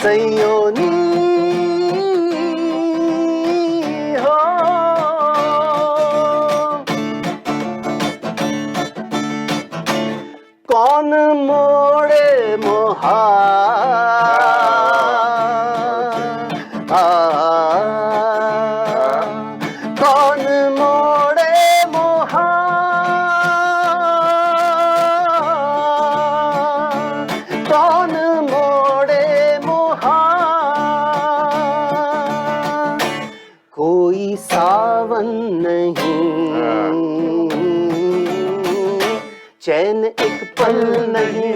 सयोनी हो। कौन मोड़े मोह कौन मोड़े मोहा, कौन मोड़े मोहा, कोई सावन नहीं, चैन एक पल नहीं,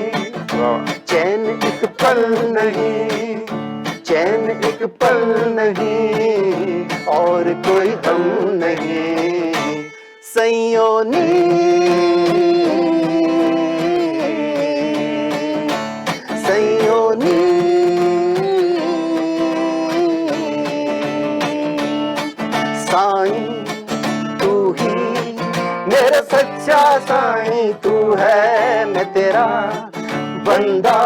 चैन एक पल नहीं, चैन एक पल नहीं, और कोई गम नहीं, सैयोनी सैयोनी, साईं तू ही मेरा सच्चा साईं, तू है मैं तेरा बंदा,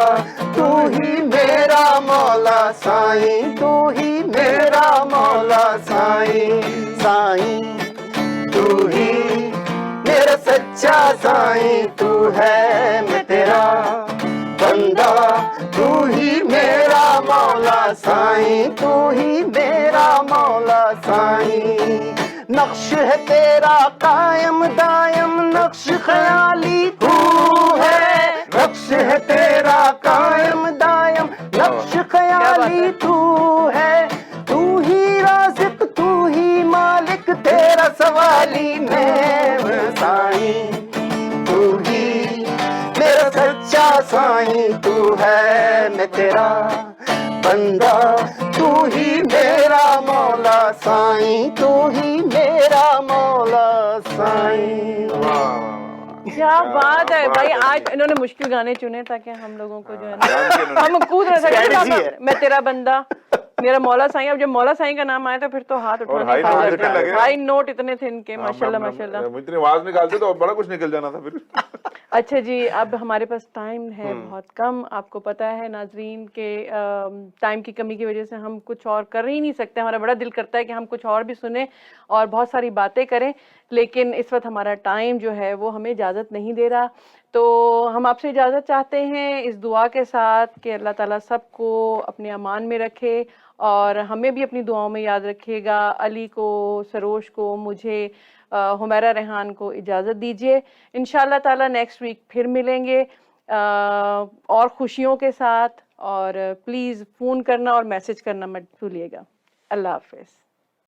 तू ही मेरा मौला साईं, तू ही मेरा मौला साईं, साईं तू ही मेरा सच्चा साईं, तू है मैं तेरा बंदा, तू ही मेरा मौला साईं, तू ही मेरा मौला साईं, नक्श है तेरा कायम दायम, नक्श ख्याली तू है, नक्श है तेरा कायम दायम, नक्श ख्याली तू है, तू ही राज़िक तू ही मालिक, तेरा सवाली मैं साईं, तू ही मेरा सच्चा साईं, तू है मैं तेरा बंदा, तू ही मेरा मौला साईं, तू ही मेरा मौला साईं। क्या बात है भाई, आज इन्होंने मुश्किल गाने चुने ताकि हम लोगों को जो है ना हम कूद रहे थे, मैं तेरा बंदा मेरा मौला साईं। अब जब मौला साईं का नाम आया तो फिर तो हाथ उठाने, हाई नोट इतने थे इनके, माशाल्लाह माशाल्लाह, इतनी आवाज निकालते तो बड़ा कुछ निकल जाना था फिर। अच्छा जी, अब हमारे पास टाइम है बहुत कम, आपको पता है नाजरीन के टाइम की कमी की वजह से हम कुछ और कर ही नहीं सकते। हमारा बड़ा दिल करता है कि हम कुछ और भी सुने और बहुत सारी बातें करें, लेकिन इस वक्त हमारा टाइम जो है वो हमें इजाज़त नहीं दे रहा। तो हम आपसे इजाज़त चाहते हैं इस दुआ के साथ कि अल्लाह ताला सबको अपने अमान में रखे और हमें भी अपनी दुआओं में याद रखिएगा। अली को, सरोश को, मुझे, हुमैरा रेहान को इजाज़त दीजिए। इंशाअल्लाह ताला नेक्स्ट वीक फिर मिलेंगे और खुशियों के साथ, और प्लीज़ फ़ोन करना और मैसेज करना मत भूलिएगा। अल्लाह हाफ़िज़।